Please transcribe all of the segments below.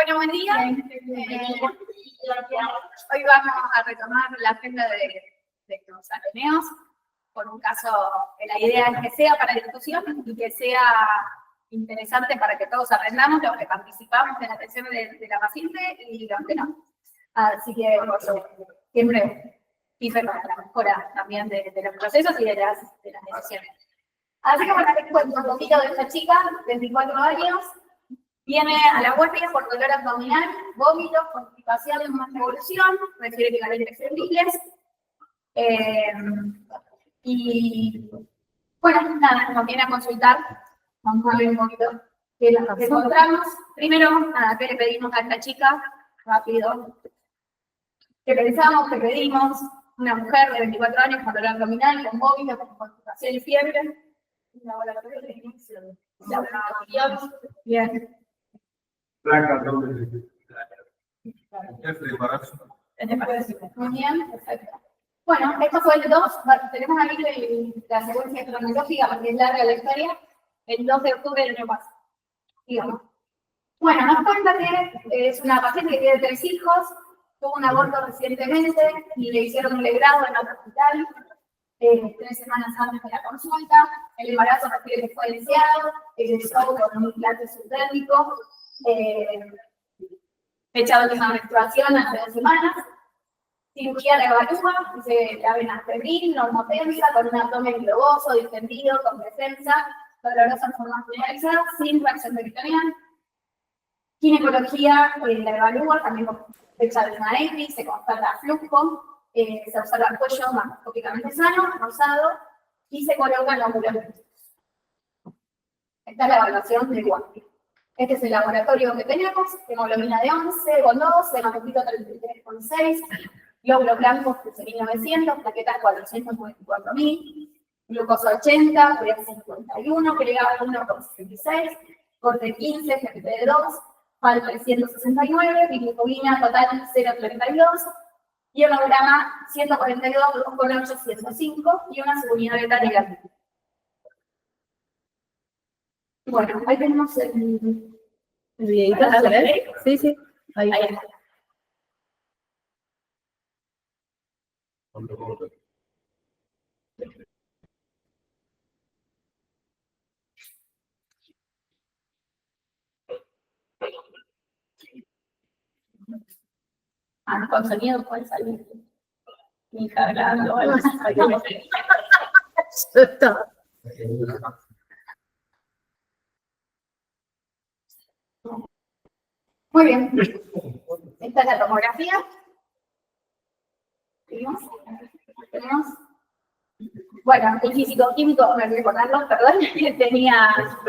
Bueno, buen día. Hoy vamos a retomar la agenda de los ateneos por un caso que la idea es que sea para discusión y que sea interesante para que todos aprendamos, los que participamos en la atención de la paciente y los que no. Así que siempre hice para la mejora también de los procesos y de las decisiones. Así que bueno, les cuento un poquito de esta chica, 24 años, viene a la guardia por dolor abdominal, vómitos, constipación en más evolución, refiere que calores febriles. Y bueno, nada, nos viene a consultar. Vamos a ver un poquito qué nos encontramos. Primero, nada, ¿qué le pedimos a esta chica? Rápido. ¿Qué pensamos? ¿Qué pedimos? Una mujer de 24 años con dolor abdominal, con vómitos, con constipación y fiebre. Un laboratorio de inicio. Bien. Placa doble. Muy bien, perfecto. Bueno, esto fue el 2, tenemos ahí la secuencia cronológica porque es larga la historia, el 2 de octubre del año pasado, digamos. Bueno, nos cuenta que es una paciente que tiene 3 hijos, tuvo un aborto recientemente y le hicieron un legrado en otro hospital, 3 semanas antes de la consulta. El embarazo refiere que fue deseado, egresó con un implante subdérmico, fecha de última menstruación hace 2 semanas. Cirugía de evalúa, dice la venasteril, normotensa, con un abdomen globoso, distendido, con defensa, dolorosa en forma generalizada, sin reacción peritoneal. Ginecología, la evalúa, también con fecha de una EPI, se constata flujo, se observa el cuello macroscópicamente sano, rosado, y se coloca el óvulo. Esta es la evaluación de guardia. Este es el laboratorio que tenemos, hemoglobina de 11,2, hematocrito 33,6, glóbulos blancos 13.900, plaquetas 494.000, glucosa 80, urea 51, PLA 1,66, corte 15, GPP 2, FAL 369, bilirrubina total 0,32, y hemograma 142, 2,8, 105, y una seguridad beta negativa. Bueno, ahí tenemos el videito. Sí, sí. Ahí está. Con sonido puede salir. Mi hija hablando. Muy bien. Esta es la tomografía. ¿Tenemos? Bueno, el físico-químico, me voy a recordarlo, perdón,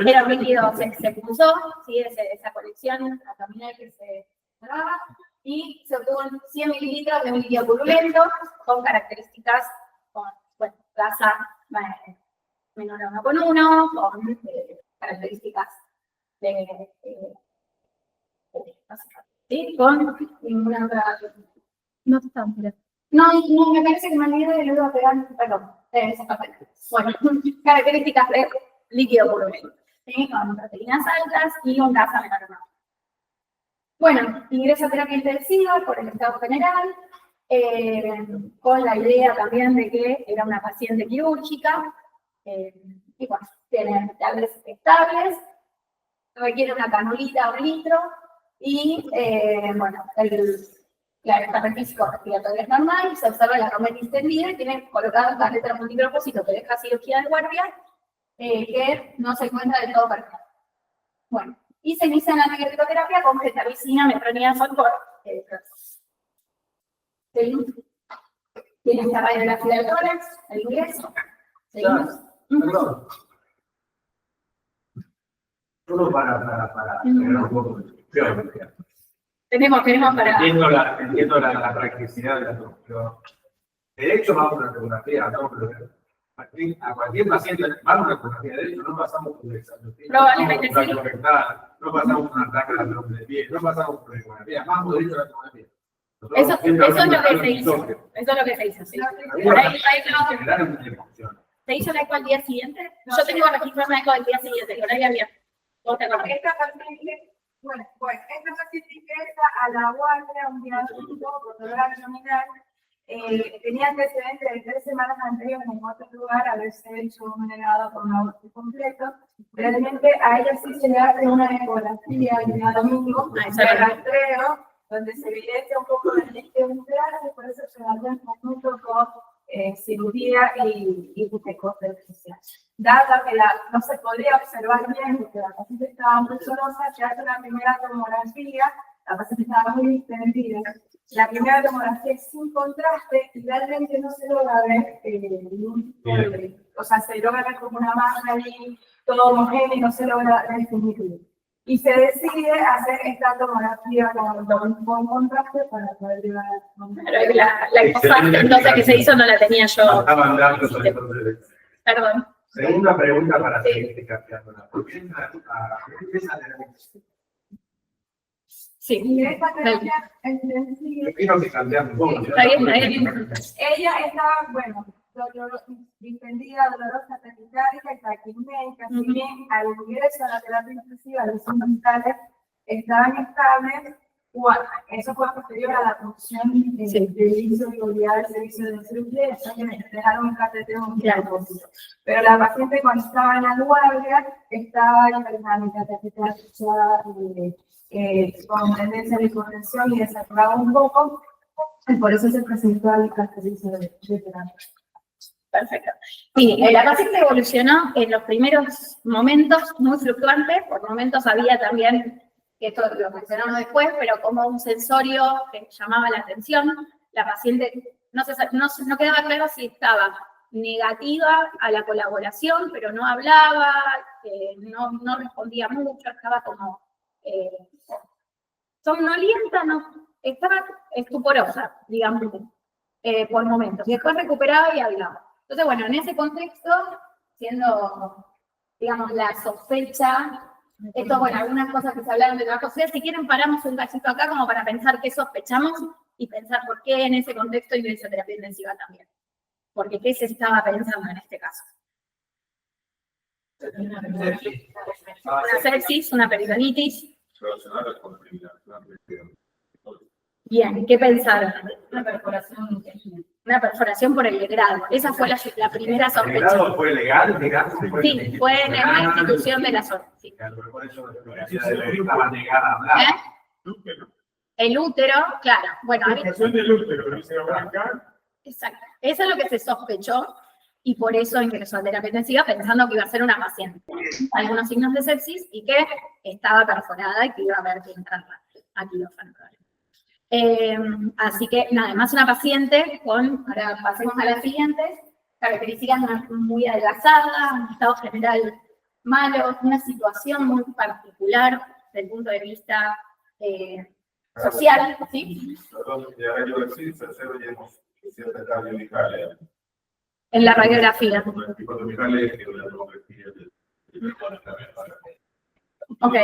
era un líquido, se puso, ¿sí? Esa colección abdominal que se cerraba, y se obtuvo 100 mililitros de un líquido purulento con características, bueno, grasa menor a 1,1, con características ¿sí? Con ninguna otra. No está, mira. No, me parece que me olvidé de lo iba a pegar, perdón. Bueno, características de líquido purulento. ¿Sí? Con proteínas altas y un grasa menor a 1. Bueno, ingreso a terapia intensiva por el estado general, con la idea también de que era una paciente quirúrgica, y bueno, tiene tablas estables, requiere una canulita o litro, y bueno, el examen físico respiratorio es normal, se observa la romera distendida y tiene colocado la letra multipropósito que deja cirugía de guardia, que no se encuentra del todo perfecto. Bueno, y se inicia la megatritoterapia con gentamicina, metronidazol por ¿sí? Tiene esta radiografía del tórax, el ingreso. ¿Seguimos? Perdón. Solo para tener un poco de discusión. Tenemos para... Entiendo la practicidad de la doctora. De hecho, vamos a una ecografía, a cualquier paciente, vamos a una ecografía, de hecho, no pasamos por el examen. Probablemente sí. No pasamos por una placa de abdomen de pie, no pasamos por la ecografía, vamos derecho a la ecografía. Eso es lo que se hizo. Eso es lo que se hizo, sí. Por ahí ¿se hizo la eco al día siguiente? Yo tengo registrado una eco al día siguiente, por ahí había. ¿Vos te acordás? Esta paciente, bueno, esta paciente que a la guardia un día domingo por dolor abdominal. Tenía antecedentes de 3 semanas anteriores en otro lugar haberse hecho un negado con un aborto completo. Realmente a ella sí se le hace una ecografía el día domingo de rastreo, donde se evidencia un poco de líquido y por eso se hace en conjunto con cirugía y butecoste especial. Dado que no se podía observar bien porque la paciente estaba muy solosa, se hace la primera tomografía, la paciente estaba muy distendida. La primera tomografía es sin contraste y realmente no se logra ver ningún tipo de, o sea, se logra ver como una masa ahí, todo homogéneo y no se logra definir bien. Y se decide hacer esta tomografía con contraste para poder llevar a la cosa entonces que se hizo no la tenía yo. Estaban dando sobre entonces. Perdón. Segunda pregunta para seguir cambiando. ¿Por qué esa terapia? Sí. Y esta terapia en sí, Yo quiero que cambiamos un poco. Está bien. ella estaba, bueno, distendida, dolorosa, taquicárdica y taquipnéica. Si bien al ingreso a la terapia intensiva los signos vitales estaban estables, eso fue posterior a la función del servicio de seguridad del servicio de cirugía, eso que dejaron un catéter pero la paciente cuando estaba en la guardia estaba hiperdinámica, taquicárdica, con tendencia de hipotensión y desaturaba un poco, y por eso se presentó al servicio de terapia. Perfecto. Sí, la paciente evolucionó en los primeros momentos muy fluctuantes, por momentos había también, que esto lo mencionamos después, pero como un sensorio que llamaba la atención, la paciente no quedaba claro si estaba negativa a la colaboración, pero no hablaba, no respondía mucho, estaba como somnolienta, estaba estuporosa, digamos, por momentos, y después recuperaba y hablaba. Entonces, bueno, en ese contexto, siendo, digamos, la sospecha, esto, bueno, algunas cosas que se hablaron de trabajo social, si quieren paramos un cachito acá como para pensar qué sospechamos y pensar por qué en ese contexto ingresó terapia intensiva también. Porque qué se estaba pensando en este caso. Una sepsis, una peritonitis. Bien, ¿qué pensaron? Una perforación intestinal. Una perforación por el grado. Esa fue la primera ¿El sospecha. grado fue legal? Sí, fue en la institución de la zona. Sí. Por eso la van a llegar a hablar. El útero, claro. Bueno, del útero, no se va a arrancar. exacto. Eso es lo que se sospechó y por eso ingresó a terapia intensiva pensando que iba a ser una paciente. Algunos signos de sepsis y que estaba perforada y que iba a haber que entrar a quirófano. Así que, nada más una paciente ahora pasemos a las siguientes, características muy adelgazada, un estado general malo, una situación muy particular desde el punto de vista social, ¿sí? En la radiografía. Ok.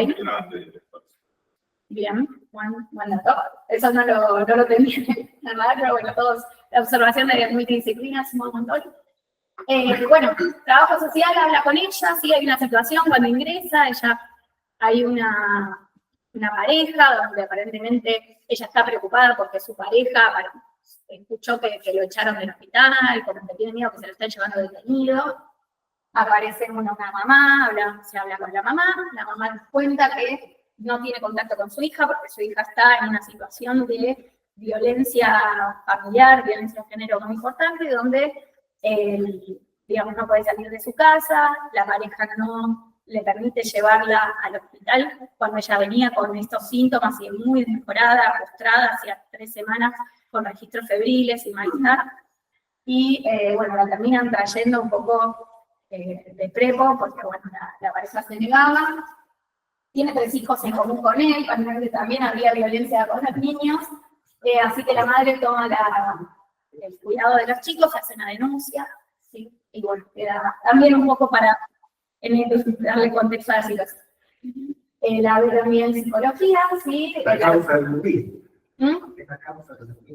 Bien, buen dato. Eso no lo tenía nada, pero bueno, todos, la observación de multidisciplinas, un montón. Bueno, trabajo social, habla con ella, sí hay una situación cuando ingresa, hay una pareja donde aparentemente ella está preocupada porque su pareja escuchó que lo echaron del hospital, como que tiene miedo que se lo estén llevando detenido. Aparece una mamá, se habla con la mamá cuenta que no tiene contacto con su hija porque su hija está en una situación de violencia familiar, violencia de género muy importante, donde, digamos, no puede salir de su casa, la pareja no le permite llevarla al hospital cuando ella venía con estos síntomas y muy desmejorada, postrada, hacía 3 semanas con registros febriles y malestar. Y, bueno, la terminan trayendo un poco de prepo porque, bueno, la pareja se negaba. Tiene 3 hijos en común con él, que también había violencia con los niños, así que la madre toma el cuidado de los chicos, hace una denuncia, ¿sí? Y bueno, queda también un poco para darle contexto a la situación. La ve también psicología, ¿sí? La causa del motivo.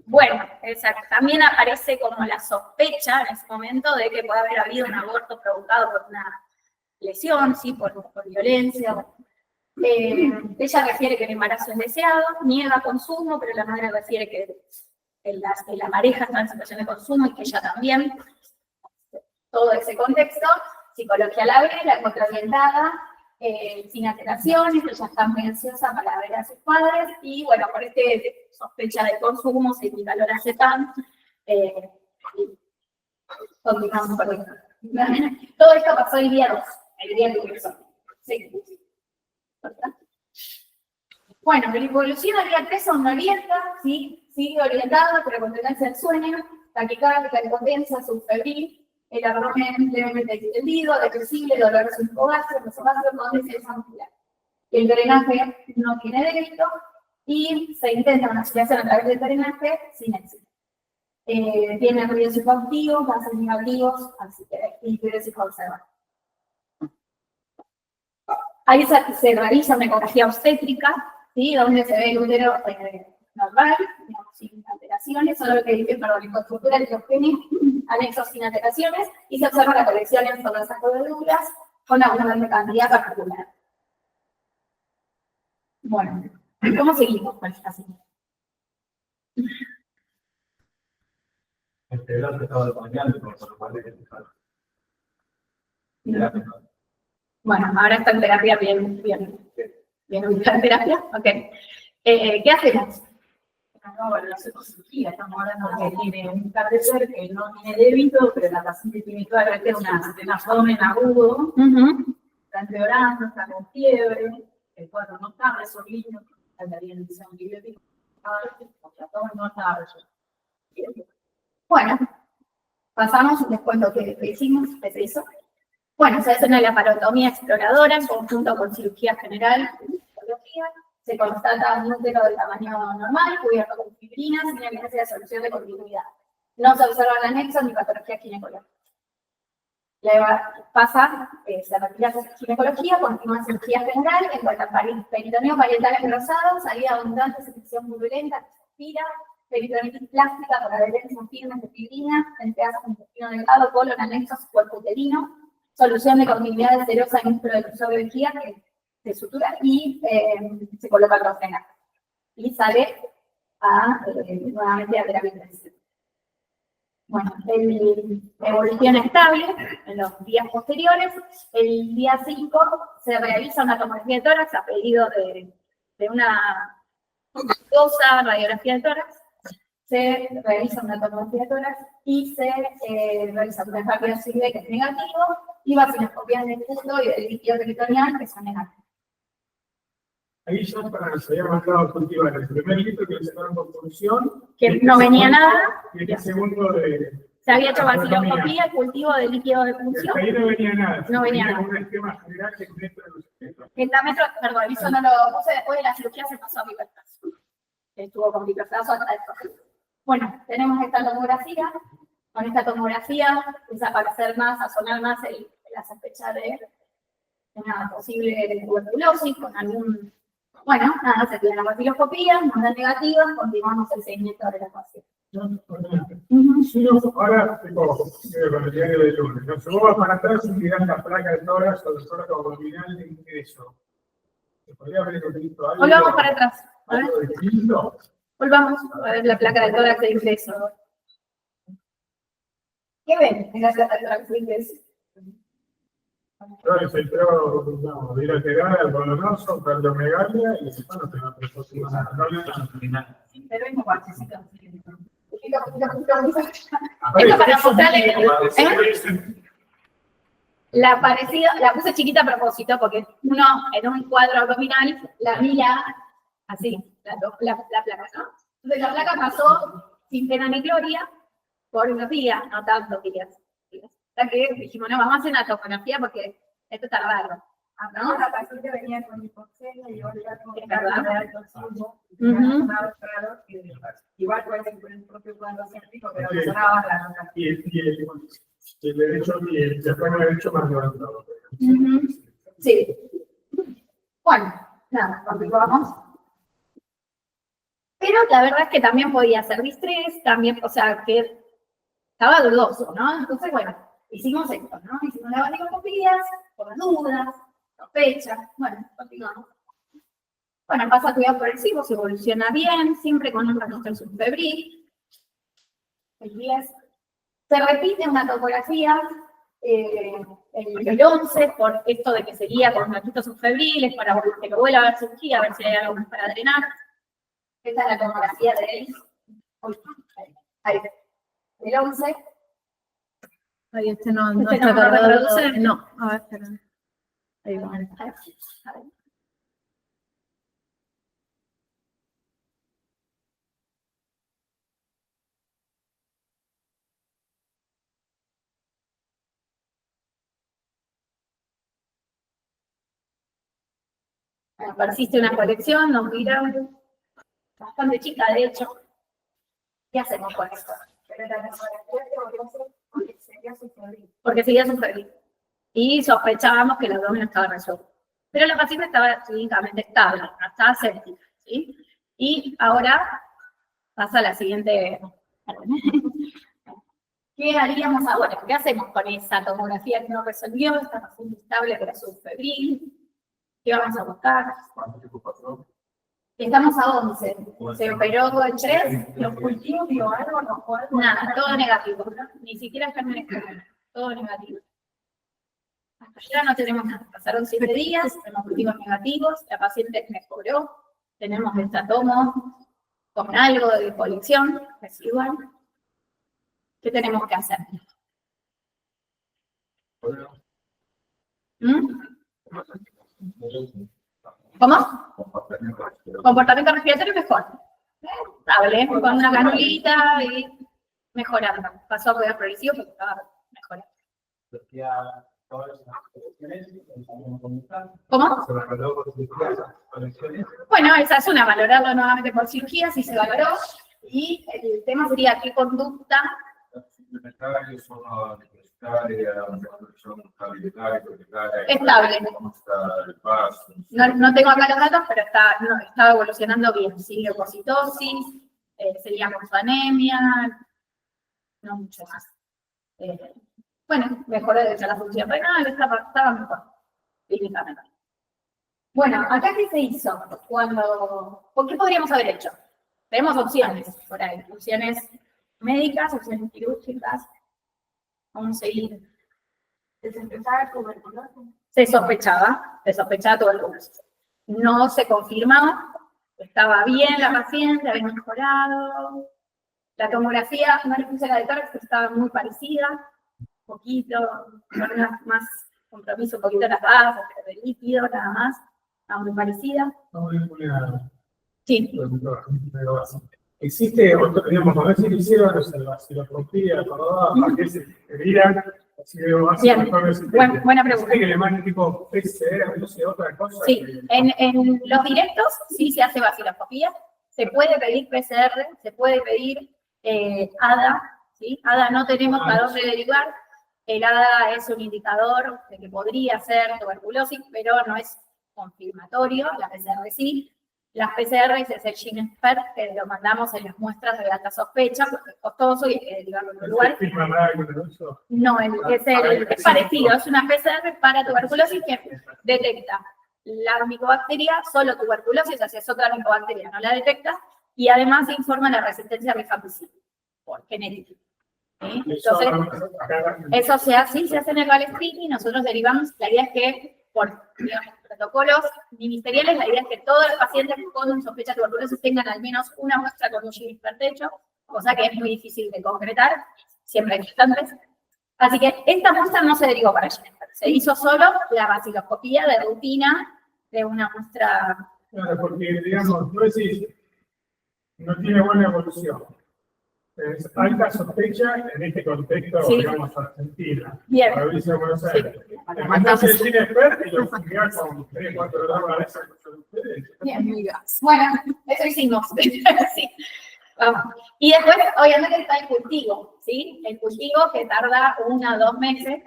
Bueno, exacto. También aparece como la sospecha en ese momento de que puede haber habido un aborto provocado por una lesión, ¿sí? Por violencia. Ella refiere que el embarazo es deseado, niega consumo, pero la madre refiere que la pareja está en situación de consumo y que ella también. Todo ese contexto, psicología la ve, la encuentra orientada, sin alteraciones, ella está muy ansiosa para ver a sus padres y bueno, por sospecha de consumo, se indica el lorazepam, continuamos por esto. Todo esto pasó el día 2, el día que empezó. Sí. Bueno, la evolución al día 3 son orienta, ¿sí? Sigue orientada, pero con tendencia al sueño, taquicardia, hipotensa, subfebril, el abdomen levemente extendido, depresible, doloroso en fogacio, mesogacio, con descenso muscular. El drenaje no tiene débito y se intenta una aspiración a través del drenaje sin éxito. Tiene ruidos psicoactivos, gases negativos, así que interés y conserva. Ahí se realiza una ecografía obstétrica, ¿sí? Donde se ve el útero normal, digamos, sin alteraciones, solo que dice, perdón, infraestructura de los genes, anexos sin alteraciones, y se observa la colección en zonas acordaduras con abundante cantidad particular. Bueno, ¿cómo seguimos con esta situación? Este era el estado de pañal, por lo cual es Bueno, ahora está en terapia bien ubicada en terapia, ok. ¿Qué hacemos? No, bueno, la cirugía, estamos hablando de que tiene un catéter que no tiene débito, pero la paciente tiene claramente un abdomen agudo, está empeorando, está con fiebre, el cuadro no está resolvido, faltaría en el antibiótico, no está resolvido. Bueno, pasamos, les cuento qué hicimos, qué se hizo. Bueno, se hace una laparotomía exploradora en conjunto con cirugía general, se constata un útero de tamaño normal, cubierto con fibrina, sin evidencia de solución de continuidad. No se observa el anexo ni patología ginecológica. Se retira la ginecología, continúa cirugía general, en cuanto a peritoneo parietal engrosado, salida abundante, secreción purulenta, que se aspira, peritonitis plástica por adherencia firmes de fibrina, venteas con intestino delgado, colon, anexos, cuerpo uterino, solución de continuidad serosa en útero de cruzado de vejiga, que se sutura y se coloca el rostena. Y sale nuevamente a terapia intensiva. Bueno, evolución estable en los días posteriores. El día 5 se realiza una tomografía de tórax a pedido de una exitosa radiografía de tórax. Se realiza una tomografía de tórax y se realiza una rápida cirugía que es negativo y vacinoscopias del útero y del líquido peritoneal que son negativos. Ahí ya se había mandado a cultivar el primer litro que le sacaron por función. Que no venía nada. Y el segundo de... Se había hecho vaciloscopía, el cultivo de líquido de función. Ahí no venía nada. No venía nada. Un esquema general que El diámetro, perdón, eso no lo puse después de la cirugía, se pasó a bipertazo. Estuvo con bipertazo hasta esto. Bueno, tenemos esta tomografía. Con esta tomografía empieza a aparecer más, a sonar más la sospecha de una posible tuberculosis con algún... Bueno, nada, se tiene la vaciloscopía, nos dan negativas, continuamos el seguimiento de la paciente. Ahora, con el diario de lunes, nos vamos para atrás y mirar la placa de tórax o el tórax abdominal de ingreso. ¿Se podría haber escrito algo? Volvamos para atrás. ¿Algo distinto? Volvamos a ver la placa de tórax de ingreso. ¿Qué ven en la placa de tórax de ingreso? Tórax entró bilateral, colonoso, cardiomegalia y bueno, tengo preposición abdominal. Pero es un parchecito. Esto para mostrarle la parecida, la puse chiquita a propósito porque uno en un cuadro abdominal la mira así, la placa, ¿no? Entonces la placa pasó sin pena ni gloria por unos días, no tantos días. Hasta que dijimos, no, vamos a hacer una tomografía porque esto está raro. ¿No? La paciente venía con hipoxemia y ahora con igual puede ser por el propio cuadro científico, pero Sí. sonaba la nota. Y el derecho, y el derecho más levantado. Sí. Bueno, nada, continuamos. Pero la verdad es que también podía ser distrés, también, o sea, que estaba dudoso, ¿no? Entonces, bueno, hicimos esto, ¿no? Hicimos las vaciloscopías, por las dudas, sospechas, bueno, continuamos. Bueno, pasa a cuidado progresivo, se evoluciona bien, siempre con un registro subfebril. El 10. Se repite una tomografía, el 11, por esto de que seguía con registros subfebriles, para que lo vuelva a ver cirugía, a ver si hay algo más para drenar. Esta es la tomografía del ahí. El 11. Ahí este no Este está no cargado. reproduce. No, a ver, espera. Ahí va. A ver. Persiste una colección, nos miran, bastante chica de hecho. ¿Qué hacemos con esto? Porque seguía subfebril. Y sospechábamos que el abdomen estaba resuelto. Pero la paciente estaba clínicamente estable, no estaba séptica, ¿sí? Y ahora pasa a la siguiente. ¿Qué haríamos ahora? ¿Qué hacemos con esa tomografía que no resolvió? Esta paciente estable pero subfebril. ¿Qué vamos a buscar? ¿Cuánto tiempo pasó? Estamos a 11. Se operó en 3. ¿Los cultivos dio algo? ¿No fue algo? Nada, todo negativo. Ni siquiera examen externo. Todo negativo. Hasta allá no tenemos nada. Pasaron 7 días, tenemos cultivos negativos, la paciente mejoró, tenemos estatomo con algo de colección residual. ¿Qué tenemos que hacer? ¿Mm? ¿Cómo? Comportamiento respiratorio mejor. Estable, con una canulita y mejorando. Pasó a cuidar progresivo porque estaba mejorando. ¿Cómo? Bueno, esa es una, valorarlo nuevamente por cirugía, si se valoró. Y el tema sería qué conducta. Estable. No tengo acá los datos, pero estaba evolucionando bien. Sí, leucocitosis, seguíamos su anemia, no mucho más. Bueno, mejoró de hecho la función renal, estaba mejor, clínicamente. Bueno, acá ¿qué se hizo? ¿Por qué podríamos haber hecho? Tenemos opciones por ahí, opciones médicas, opciones quirúrgicas. Vamos a seguir. Se sospechaba tuberculosis. No se confirmaba, estaba bien la paciente, había mejorado. La tomografía, no le puse la de tórax, pero estaba muy parecida, un poquito, con más compromiso, un poquito las bases, de líquido, nada más, estaba muy parecida. Sí. Existe, digamos, a ver si lo hicieron, si lo rompía, para que se veían. Bien, buena pregunta. Que le manden tipo PCR, no sé, otra cosa. Sí, en los directos sí se hace vaciloscopía, se puede pedir PCR, se puede pedir ADA, ¿sí? ADA no tenemos para dónde derivar, el ADA es un indicador de que podría ser tuberculosis, pero no es confirmatorio, la PCR sí. Las PCR es el GeneXpert, que lo mandamos en las muestras de alta sospecha, porque es costoso y hay que derivarlo en un lugar. No, es parecido, es una PCR para tuberculosis que detecta la micobacteria, solo tuberculosis, o sea, es otra micobacteria, no la detecta, y además informa la resistencia rifampicina por genética. ¿Sí? Entonces, eso se hace en el Balestrini y nosotros derivamos, la idea es que por protocolos ministeriales, la idea es que todos los pacientes con sospecha de tuberculosis tengan al menos una muestra con un GeneXpert hecho, cosa que es muy difícil de concretar, siempre hay bastantes. Así que esta muestra no se derivó para GeneXpert, se hizo solo la vaciloscopía de rutina de una muestra. Claro, porque, digamos, no tiene buena evolución. Es alta sospecha en este contexto, sí. Digamos, Argentina. Bien. Provincia de Buenos Aires. Mandás el GeneXpert y lo juzgás con 3 o 4 horas con ustedes. Bien, bueno, eso hicimos. Sí. Vamos. Y después, obviamente, está el cultivo, ¿sí? El cultivo que tarda 1 o 2 meses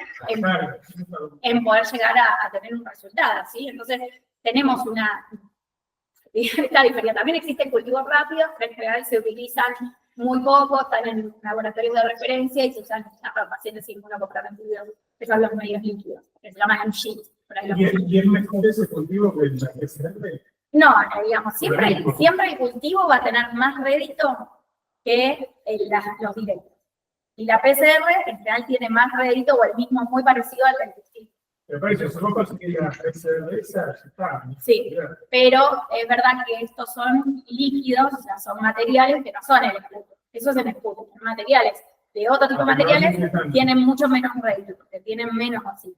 en poder llegar a tener un resultado, ¿sí? Entonces, tenemos esta diferencia. También existen cultivos rápidos, que en general se utilizan muy poco, están en laboratorios de referencia y se usan para pacientes inmunocomprometidos, que son los medios líquidos, que se llaman sheet. ¿Y es mejor ese cultivo que el PCR? No, digamos, siempre el cultivo va a tener más rédito que los directos. Y la PCR en general tiene más rédito o el mismo muy parecido al del cultivo. Me parece, si vos conseguís la PCR esa, ya está. Sí, pero es verdad que estos son líquidos, o sea, son materiales que no son el escudo. Eso es el escudo. Los materiales de otro tipo de materiales tienen mucho menos rédito, porque tienen menos así.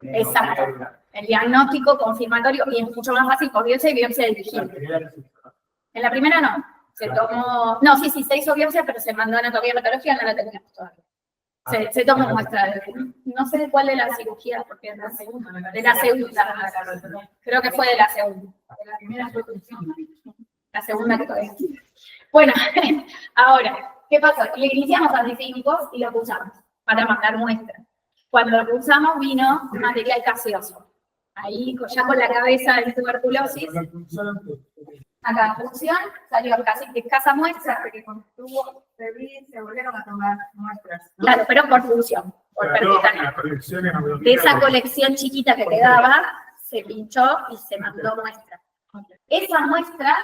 Exacto. El diagnóstico confirmatorio, y es mucho más fácil por biopsia y biopsia dirigida. En la primera no. Se tomó, no, sí, se hizo biopsia, pero se mandó a anatomía y patología, no la teníamos todavía. Se tomó muestra, no sé de cuál de la cirugía, porque es la segunda. De la segunda, creo que fue de la segunda. De la primera fue la segunda que todavía. Bueno, ahora, ¿qué pasó? Le iniciamos antiquímicos y lo pulsamos para mandar muestras. Cuando lo pulsamos vino material gaseoso. Ahí, ya con la cabeza de tuberculosis, acá la función salió casi escasa muestra, porque con tubo febril se volvieron a tomar muestras. Claro, pero por función, por percutánea. De esa colección chiquita que quedaba, se pinchó y se mandó muestra. Esa muestra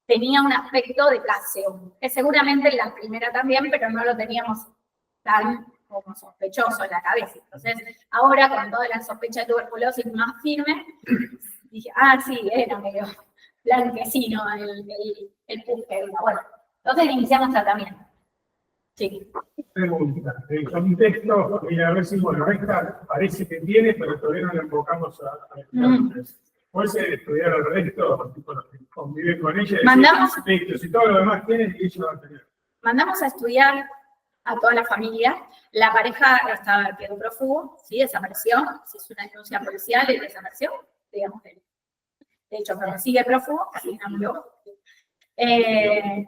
tenía un aspecto de gaseo, que seguramente en la primera también, pero no lo teníamos tan como sospechoso en la cabeza. Entonces, ahora con toda la sospecha de tuberculosis más firme, dije, sí, era medio blanquecino el pulque. Bueno, entonces iniciamos tratamiento. Sí. Pregunta, el contexto, y a ver si, bueno, esta parece que tiene, pero todavía no la enfocamos a ¿puede ser estudiar el resto, tipo, convivir con ella? Mandamos, si todo lo demás tiene, ella va a tener. Mandamos a estudiar a toda la familia. La pareja quedó prófugo, ¿sí? Desapareció. Se hizo una denuncia policial y desapareció, digamos. De hecho, pero sigue prófugo, así murió.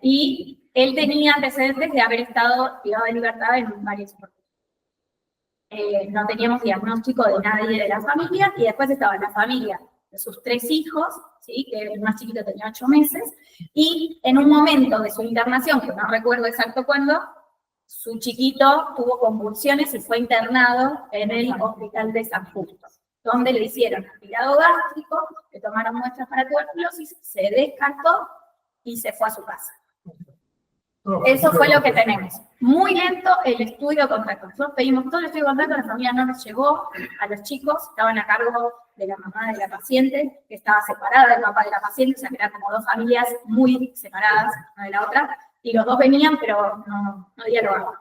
Y él tenía antecedentes de haber estado privado de libertad en varios oportunidades. No teníamos diagnóstico de nadie de la familia, y después estaba la familia de sus 3 hijos, ¿sí? Que el más chiquito tenía 8 meses, y en un momento de su internación, que no recuerdo exacto cuándo, su chiquito tuvo convulsiones y fue internado en el hospital de San Justo, donde le hicieron aspirado gástrico, le tomaron muestras para tuberculosis, se descartó y se fue a su casa. Eso fue lo que tenemos. Muy lento el estudio de contacto. Nosotros pedimos todo el estudio de contacto, la familia no nos llegó, a los chicos estaban a cargo de la mamá de la paciente, que estaba separada del papá de la paciente, o sea que eran como 2 familias muy separadas una de la otra, y los 2 venían, pero no dialogaban.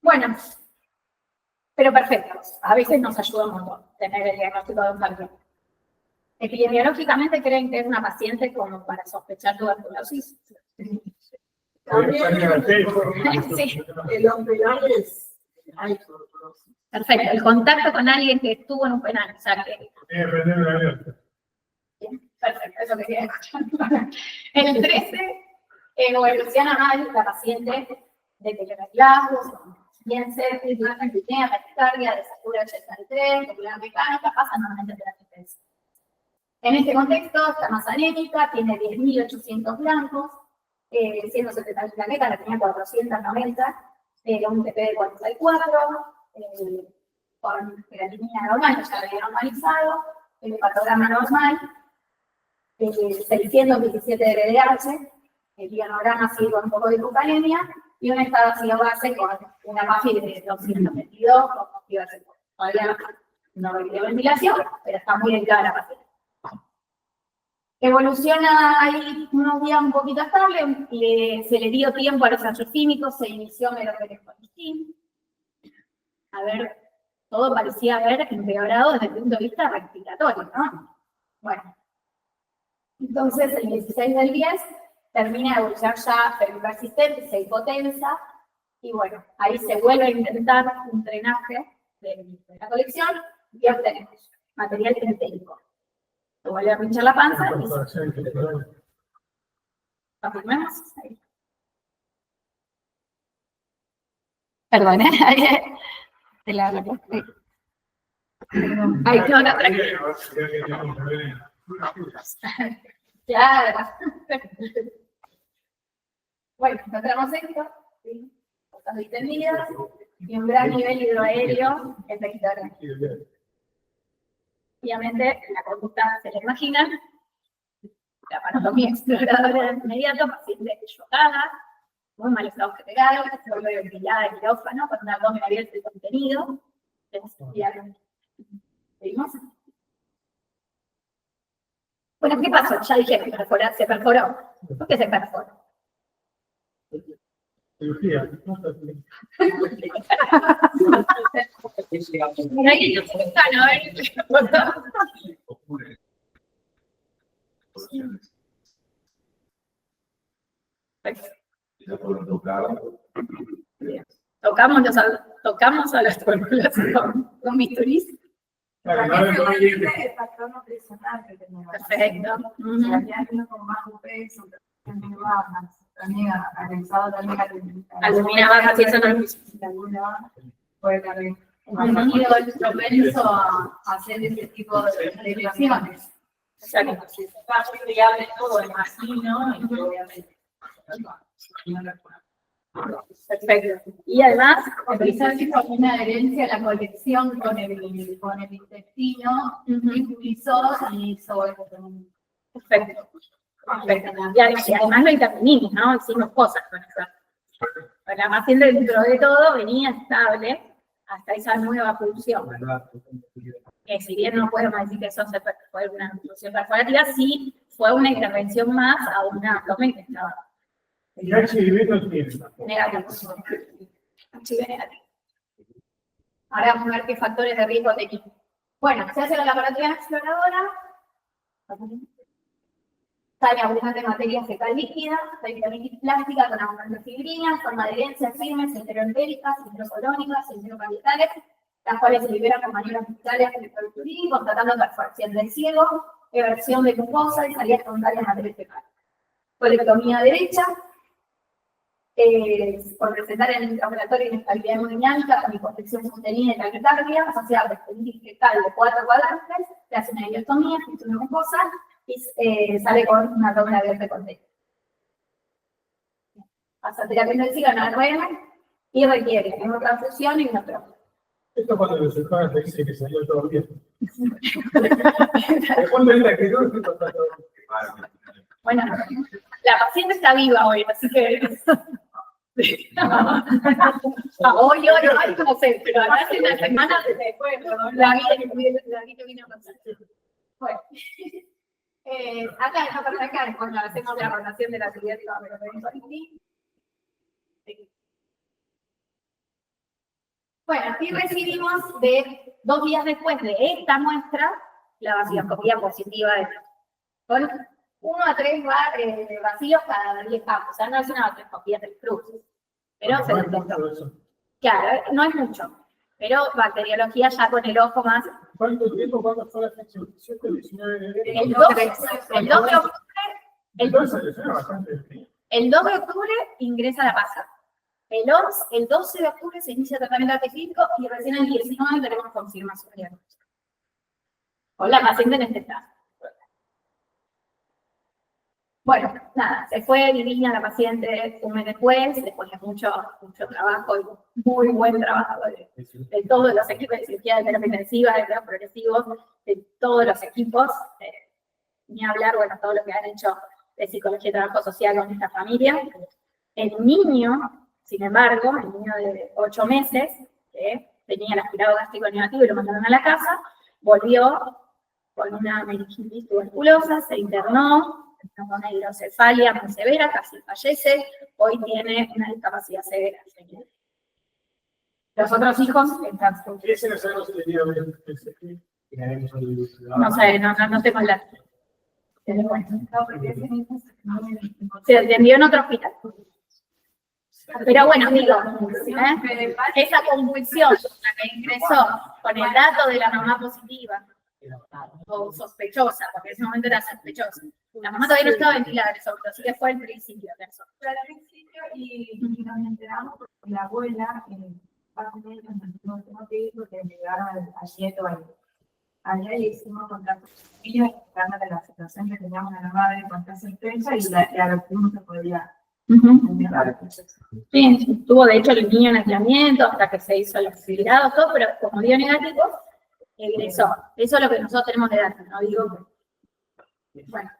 Bueno, pero perfecto. A veces nos ayuda un montón tener el diagnóstico de un familiar. Epidemiológicamente, ¿creen que es una paciente como para sospechar tuberculosis? Sí. Perfecto, el contacto con alguien que estuvo en un penal, o sea que... Perfecto, eso quería escuchar. El 13, evoluciona mal la paciente de teleradiados, bien séptica, apnea, taquicardia, desatura 83, popular mecánica, pasa normalmente terapia intensiva. En este contexto, está más anémica, tiene 10.800 blancos, 170 plaquetas, la tenía 490, un TP de 44, con creatinina normal, ya lo había normalizado, el hepatograma normal, 617 de BDH, el ionograma sí con un poco de hipocalemia, y un estado ácido base con una PAFI de 222, con todavía no requiere ventilación, pero está muy delicada la paciente. Evoluciona ahí unos días un poquito estable, se le dio tiempo a los angiofímicos, se inició meroperescolistin. A ver, todo parecía haber empeorado desde el punto de vista respiratorio, ¿no? Bueno, entonces el 16 del 10 termina de evolucionar ya febril persistente, se hipotensa, y bueno, ahí se vuelve a intentar un drenaje de la colección y obtenemos material entérico. Se vuelve a pinchar la panza y se... ¿Afirmemos? Perdón, de la... Ay, no, tranquilo. Claro. Bueno, encontramos esto, ¿sí? Cosas distendidas y un gran nivel hidroaéreo en territorio. Obviamente, la conducta se la imaginan, la panotomía exploradora de inmediato, paciente chocada, muy mal estado general, se vuelve ventilada de quirófano con un abdomen abierto y contenido. ¿Seguimos? Bueno, ¿qué pasó? Ya dije que se perforó. ¿Por qué se perforó? Cirugía. Por ahí no se están, a ver. Tocamos a la tuberculosis con bisturís. El factor nutricional que tenía. Perfecto. Había tenido con bajo peso, también ha realizado también alguna baja, si eso no es. puede también. Ha sido el propenso a hacer ese tipo de lesiones. O sea, que está muy viable todo el masino y obviamente. Perfecto. Y además, Quizás si con una adherencia a la conexión con el intestino, utilizó y hizo eso también. perfecto. Perfecto. Y además lo intervenimos, ¿no? Hicimos cosas con eso. La paciente dentro de todo venía estable hasta esa nueva función. Que si bien no podemos decir que eso fue una función perforativa, sí fue una intervención más a un abdomen que estaba Y HIV no tiene. negativo. HIV negativo. Ahora vamos a ver qué factores de riesgo tenía. Bueno, se hace la laparoscopia exploradora. Sale abundante materia fecal líquida, peritonitis plástica con abundante fibrina, forma de adherencia firmes, enteroentéricas, enterocolónicas, enteroparietales, las cuales se liberan con maniobras fiscales electroturín, constatando perforación del ciego, eversión de mucosa y salida espontánea de materia fecal. Colectomía derecha, por presentar en el intraoperatorio inestabilidad hemodinámica con hipotensión sostenida y taquicardia, asociada a peritonitis fecal de 4 cuadrantes, se hace una ileostomía, fisión de mucosa, y sale con una abdomen abierta con D. Pasa terapia intensiva en ARM y requiere una transfusión y una prueba. Esto cuando los cirujanos te dicen que salió todo bien. Cuando es la que no, ¿qué pasa todo? Bueno, la paciente está viva hoy, así que... hoy, no sé, pero hace una semana después, la vida vino a pasar. Bueno. Acá no pasa acá, cuando hacemos la rotación de la antibiótica, pero bueno, aquí recibimos 2 días después de esta muestra la vaciloscopía positiva con 1 a 3 vacilos cada 10 campos. O sea, no es una vaciloscopía de cruz, pero se detectó. Claro, no es mucho, pero bacteriología ya con el ojo más. ¿Cuánto tiempo? ¿Cuándo fue la fecha? ¿7, 19 de enero? El 2 de octubre. El 2 de octubre ingresa la pasa. El 12 de octubre se inicia el tratamiento artístico y recién el 19 tenemos confirmación. Con la paciente en este estado. Bueno, nada, se fue divina la paciente un mes después de mucho trabajo y muy buen trabajo de todos los equipos de cirugía de terapia intensiva, de cuidados progresivos, de todos los equipos, ni hablar, bueno, todo lo que han hecho de psicología y trabajo social con esta familia. El niño, sin embargo, el niño de 8 meses, que tenía el aspirado gástrico negativo y lo mandaron a la casa, volvió con una meningitis tuberculosa, se internó, con una hidrocefalia muy severa, casi fallece, hoy tiene una discapacidad severa. Los otros hijos están... Ese no sabemos si le dio bien. No sé, no tengo el dato. Se atendió en otro hospital. Pero bueno, digo, esa convulsión la que ingresó con el dato de la mamá positiva, o sospechosa, porque en ese momento era sospechosa. La mamá todavía no estaba ventilada en eso, así que fue el principio de eso. Fue al principio y nos enteramos porque la abuela, básicamente nos tengo que ir porque me llevaron al nieto allá y hicimos contacto con ellos, explicándole la situación que teníamos en la madre con esta certeza y a lo que uno se podía. Sí, estuvo de hecho el niño en aislamiento hasta que se hizo el aspirado, todo, pero como dio negativo, egresó. Eso es lo que nosotros tenemos de datos, no digo. Bueno.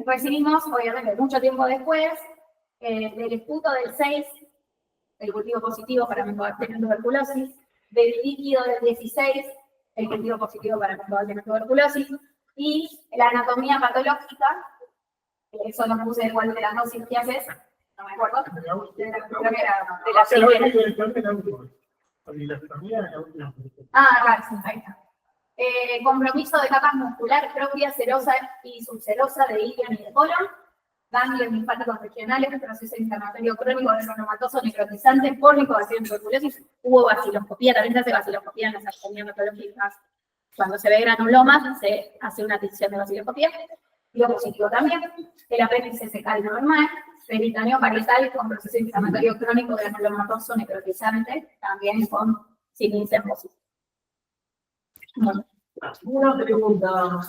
Recibimos, obviamente, mucho tiempo después, del esputo del 6, el cultivo positivo para Mycobacterium tuberculosis, del líquido del 16, el cultivo positivo para Mycobacterium tuberculosis, y la anatomía patológica, eso no puse cuál de las dosis que haces, no me acuerdo, creo que era de la primera. Claro, sí, ahí está. Compromiso de capas musculares propias, serosa y subserosa de ilion y de colon, ganglios linfáticos regionales, proceso inflamatorio crónico de reumatoso necrotizante por Mycobacterium tuberculosis. Hubo vaciloscopía, también se hace vaciloscopía en las anatomías patológicas. Cuando se ve granulomas, se hace una tinción de vaciloscopía. Lo positivo también, el apéndice fecal normal, peritoneo parietal con proceso inflamatorio crónico de granulomatoso necrotizante, también con silicembosis. Bueno. Una pregunta,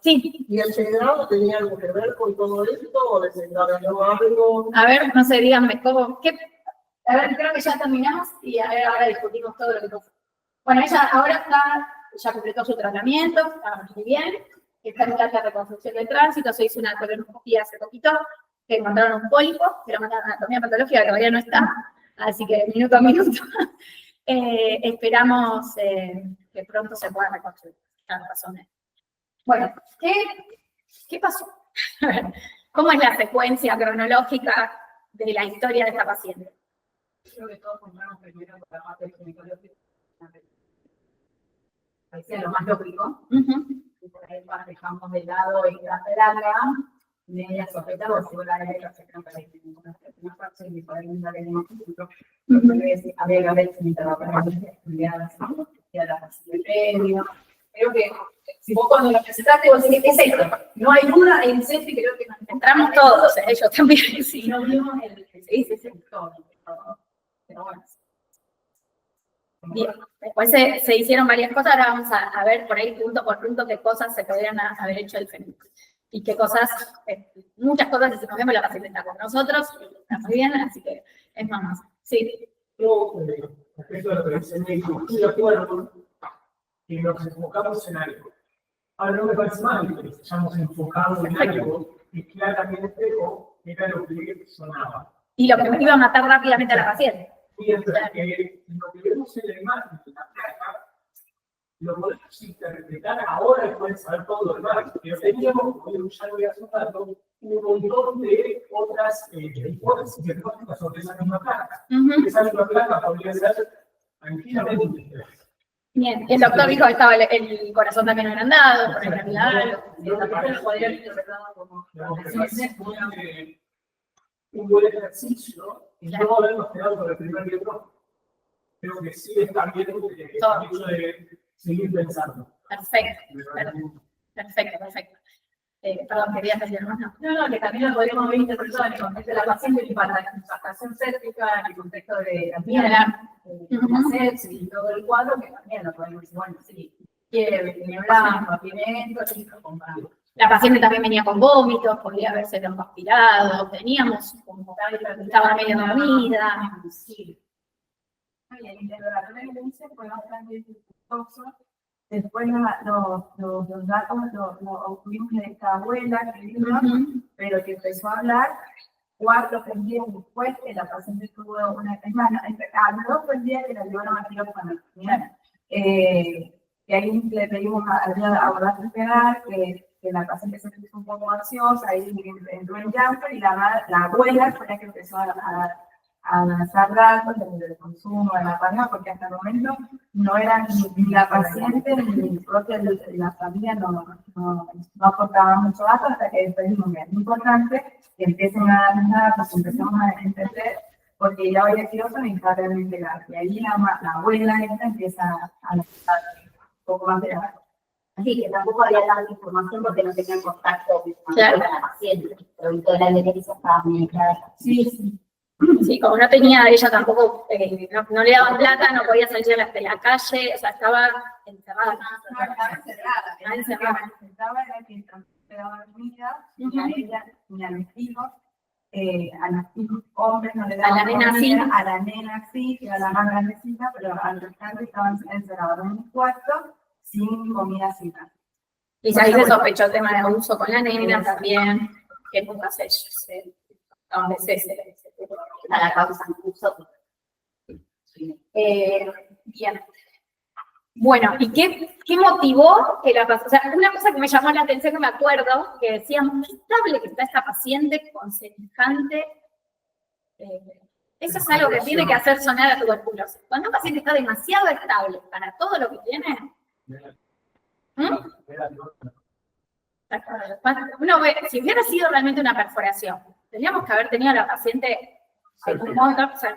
Sí. ¿y el federado tenía algo que ver con todo esto o les encargó algo? A ver, no sé, díganme, ¿cómo? ¿Qué? A ver, creo que ya terminamos y a ver, ahora discutimos todo lo que pasó. Bueno, ella ahora ya completó su tratamiento, está muy bien, está en la reconstrucción del tránsito, se hizo una colonoscopia hace poquito, que encontraron un pólipo, pero una anatomía patológica que todavía no está, así que minuto a minuto. Esperamos que pronto se pueda reconstruir. Bueno, ¿qué pasó? ¿Cómo es la secuencia cronológica de la historia de esta paciente? Creo que todos compramos primero por la parte ginecológica. Parecía lo más lógico. Y por ahí dejamos de lado el larga, media sospecha, o si la derecha se creo que hay una frase y por ahí no tenemos punto. Había que haber limitado para la paciente previo. Creo que si vos cuando lo presentaste, vos decís, es esto. No hay duda, es esto y creo que nos Entramos todos, ellos también. si no vimos el que se dice todo. Pero bueno. Bien. Después se hicieron varias cosas, ahora vamos a ver por ahí punto por punto qué cosas se podrían haber hecho diferentes. Y qué cosas, muchas cosas, si nos vemos la paciente está con nosotros, está muy bien, así que es más. Sí. Yo, respecto a lo que dice el médico, estoy de acuerdo que nos enfocamos en algo. Ahora no me parece mal que nos hayamos enfocado en algo que claramente era lo que sonaba. Y lo que iba a matar rápidamente a la paciente. Mientras que lo que vemos en la imagen de la placa, lo podemos interpretar ahora y pueden saber todo lo demás. Pero teníamos, ya lo voy a soltar, un montón de otras hipótesis diagnósticas sobre esa misma placa. Esa misma placa podría ser tranquilamente. Bien, el doctor dijo que estaba el corazón también agrandado, por el capilar. Podría haber interpretado como un buen ejercicio y no habernos quedado con el primer diagnóstico. Creo que sí está bien el hecho de seguir pensando. Perfecto. Perdón, querías decir algo más. No, que también lo podríamos haber interpretado en el contexto de la paciente y para la impactación séptica, en el contexto de la sepsis y todo el cuadro, que también lo podemos decir, bueno, sí, quiere blanco, pimiento, y lo compramos. La paciente también venía con vómitos, podría haberse transpirado, teníamos como estaba medio dormida. Sí. El interrogatorio de Lince fue bastante dificultoso. Después los datos los obtuvimos de esta abuela que vino, pero que empezó a hablar 4 o 3 días después que la paciente tuvo una semana, a los 2 o 3 días que la llevaron a quirófano. Y ahí le pedimos a abordaje integral, que la paciente se puso un poco ansiosa, ahí entró en llanto y la abuela fue la que empezó a lanzar datos del consumo de la panela, porque hasta el momento no era ni la paciente ni propia de la familia, no aportaban mucho datos hasta que después dijimos que es muy importante que empiecen a dar datos, que empecemos a entender, porque ya hoy es quirófano y está realmente grave. Y ahí la abuela esta empieza a lanzar un poco más de datos. Así que tampoco había tanta información porque no tenían contacto con la paciente, pero toda la evidencia estaba muy clara. Sí. Sí, como no tenía ella tampoco, no le daban plata, no podía salir de la calle, o sea, estaba encerrada. Estaba encerrada. Estaba en la que quedaba dormida, ni a ella ni a mis hijos. a los hombres no le A la daban nena comida, sí. a la nena sí, que era la más grandecita, pero al restante estaban encerrados en un cuarto sin comida, sin nada. Y ahí se sospechó el tema de abuso con la nena también, que nunca a veces A la causa en curso. bien. Bueno, ¿y qué motivó que la paciente? O sea, una cosa que me llamó la atención, que me acuerdo, que decían, qué estable que está esta paciente con semejante. Eso es algo que tiene que hacer sonar a tuberculosis. Cuando un paciente está demasiado estable para todo lo que tiene, uno ve, si hubiera sido realmente una perforación, tendríamos que haber tenido a la paciente en un modo, o sea,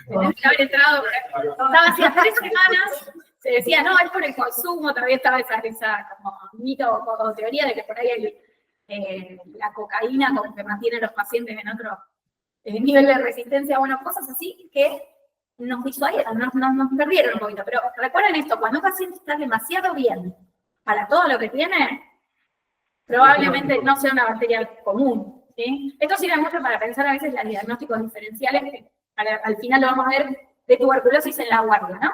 tenemos que haber entrado, estaba hacía 3 semanas, se decía, no, es por el consumo, todavía estaba esa como mito o teoría de que por ahí la cocaína como que mantiene a los pacientes en otro nivel de resistencia, bueno, cosas así que nos disuadieron, nos perdieron un poquito. Pero recuerden esto, cuando un paciente está demasiado bien para todo lo que tiene, probablemente no sea una bacteria común, ¿sí? Esto sirve mucho para pensar a veces los diagnósticos diferenciales, que al final lo vamos a ver de tuberculosis en la guardia, ¿no?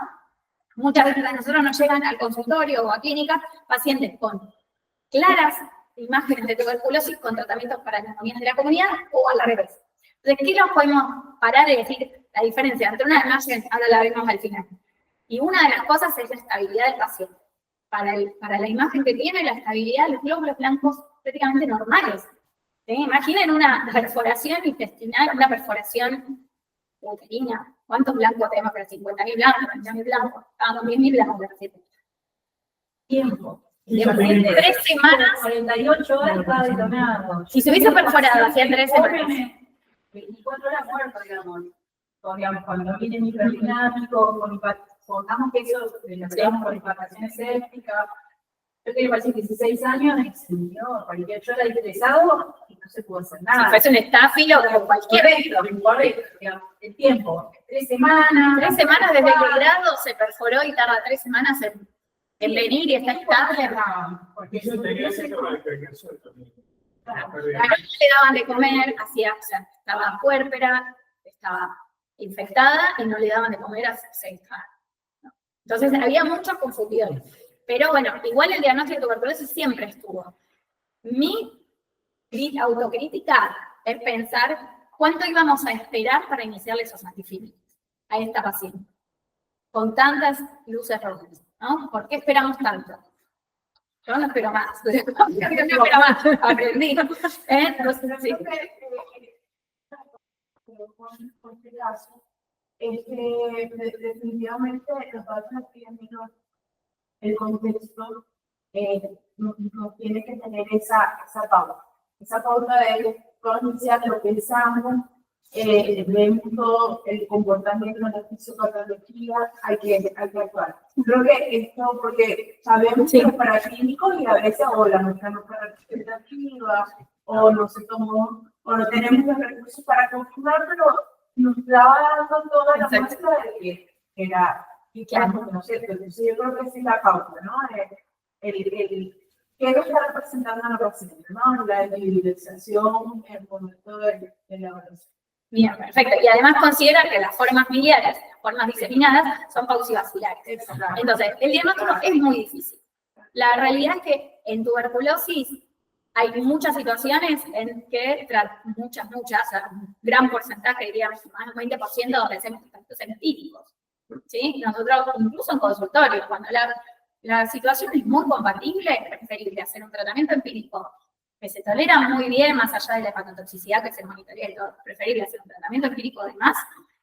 Muchas veces a nosotros nos llegan al consultorio o a clínica pacientes con claras imágenes de tuberculosis con tratamientos para neumonías de la comunidad o al revés. Entonces, ¿qué nos podemos parar y decir la diferencia entre una imagen? Ahora la vemos al final. Y una de las cosas es la estabilidad del paciente. Para la imagen que tiene, la estabilidad de los glóbulos blancos prácticamente normales. ¿Sí? Imaginen una perforación intestinal, una perforación uterina. ¿Cuántos blancos tenemos? Pero 50.000 blancos, 30.000 blancos, 10.000 blancos. Tiempo. De 3 semanas, 48 horas estaba detonado. si se hubiese perforado hacía 3 semanas. 24 horas muerto, digamos, cuando viene microdinámico, pongamos que eso lo pegamos con impactaciones sépticas. Yo tenía parece 16 años, y se murió 48 horas ingresado y no se pudo hacer nada. Si fuese un estáfilo o cualquier Correcto, digamos, el tiempo, 3 semanas. 3 semanas desde que el grado se perforó y tarda 3 semanas en venir y está estable. Porque Eso tenía que ser para el precursor también. A no le daban de comer, o sea, estaba puérpera, estaba infectada y no le daban de comer hace 6 años. Entonces había muchos confundidos. Pero bueno, igual el diagnóstico de tuberculosis siempre estuvo. Mi autocrítica es pensar cuánto íbamos a esperar para iniciarle esos antifílicos a esta paciente. Con tantas luces rojas, ¿no? ¿Por qué esperamos tanto? Yo no espero más. Yo no espero más. Aprendí. Entonces, sí. Definitivamente los datos epidemiológicos, el contexto nos tiene que tener esa pauta de pronunciar lo que pensamos, vemos todo el comportamiento de la fisiopatología, hay que actuar. Creo que esto, porque sabemos que es para clínicos y a veces o la mostramos para expectativas, o no se tomó, o no tenemos los recursos para confirmar, pero nos estaba dando toda la muestra de que era claro, ¿no es cierto? Entonces yo creo que esa es la pauta, ¿no? ¿Qué nos está representando a la paciente, ¿no? La individualización, el momento de la evaluación. Bien, perfecto. Y además considera que las formas miliares, las formas diseminadas, son pausivasculares. Entonces, el diagnóstico es muy difícil. La realidad es que en tuberculosis hay muchas situaciones en que, un gran porcentaje, diríamos, más del 20%, donde hacemos tratamientos empíricos. ¿Sí? Nosotros, incluso en consultorio, cuando la situación es muy compatible, es preferible hacer un tratamiento empírico que se tolera muy bien, más allá de la hepatotoxicidad que se monitorea y todo. Es preferible hacer un tratamiento empírico de más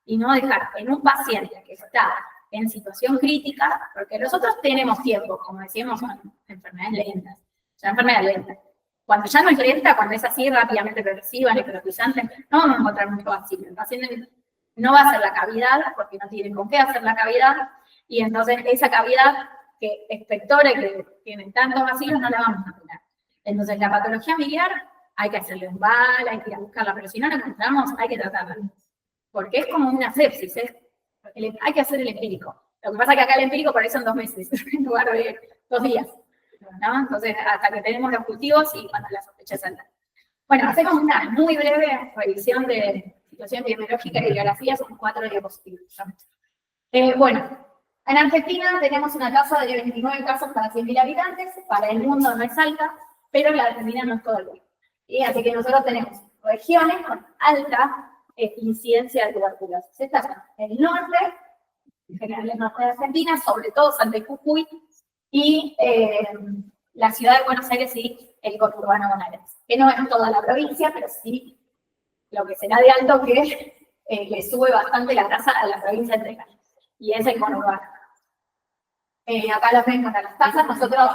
y no dejar en un paciente que está en situación crítica, porque nosotros tenemos tiempo, como decíamos, son enfermedades lentas. Es una enfermedad lenta. Cuando ya no es lenta, cuando es así rápidamente progresiva, necrotizante, no vamos a encontrar mucho vacío. El paciente no va a hacer la cavidad, porque no tiene con qué hacer la cavidad, y entonces esa cavidad que expectore que tiene tantos vacíos no la vamos a tener. Entonces la patología miliar hay que hacerle un bal, hay que ir a buscarla, pero si no la encontramos hay que tratarla. Porque es como una sepsis, hay que hacer el empírico. Lo que pasa es que acá el empírico por ahí son 2 meses, en lugar de 2 días. ¿No? Entonces hasta que tenemos los cultivos y cuando la sospecha es alta. Bueno, hacemos una muy breve revisión de situación epidemiológica y bibliografía, son 4 diapositivas. Bueno, en Argentina tenemos una tasa de 29 casos cada 100.000 habitantes, para el mundo no es alta, pero la Argentina no es todo el mundo. Y así que nosotros tenemos regiones con alta incidencia de tuberculosis. Estas son el norte, en general el norte de Argentina, sobre todo Salta y Jujuy, y la ciudad de Buenos Aires y el conurbano bonaerense, que no es toda la provincia, pero sí lo que será de alto que le sube bastante la tasa a la provincia de Entre y es el conurbano. Acá las ven con las tasas, nosotros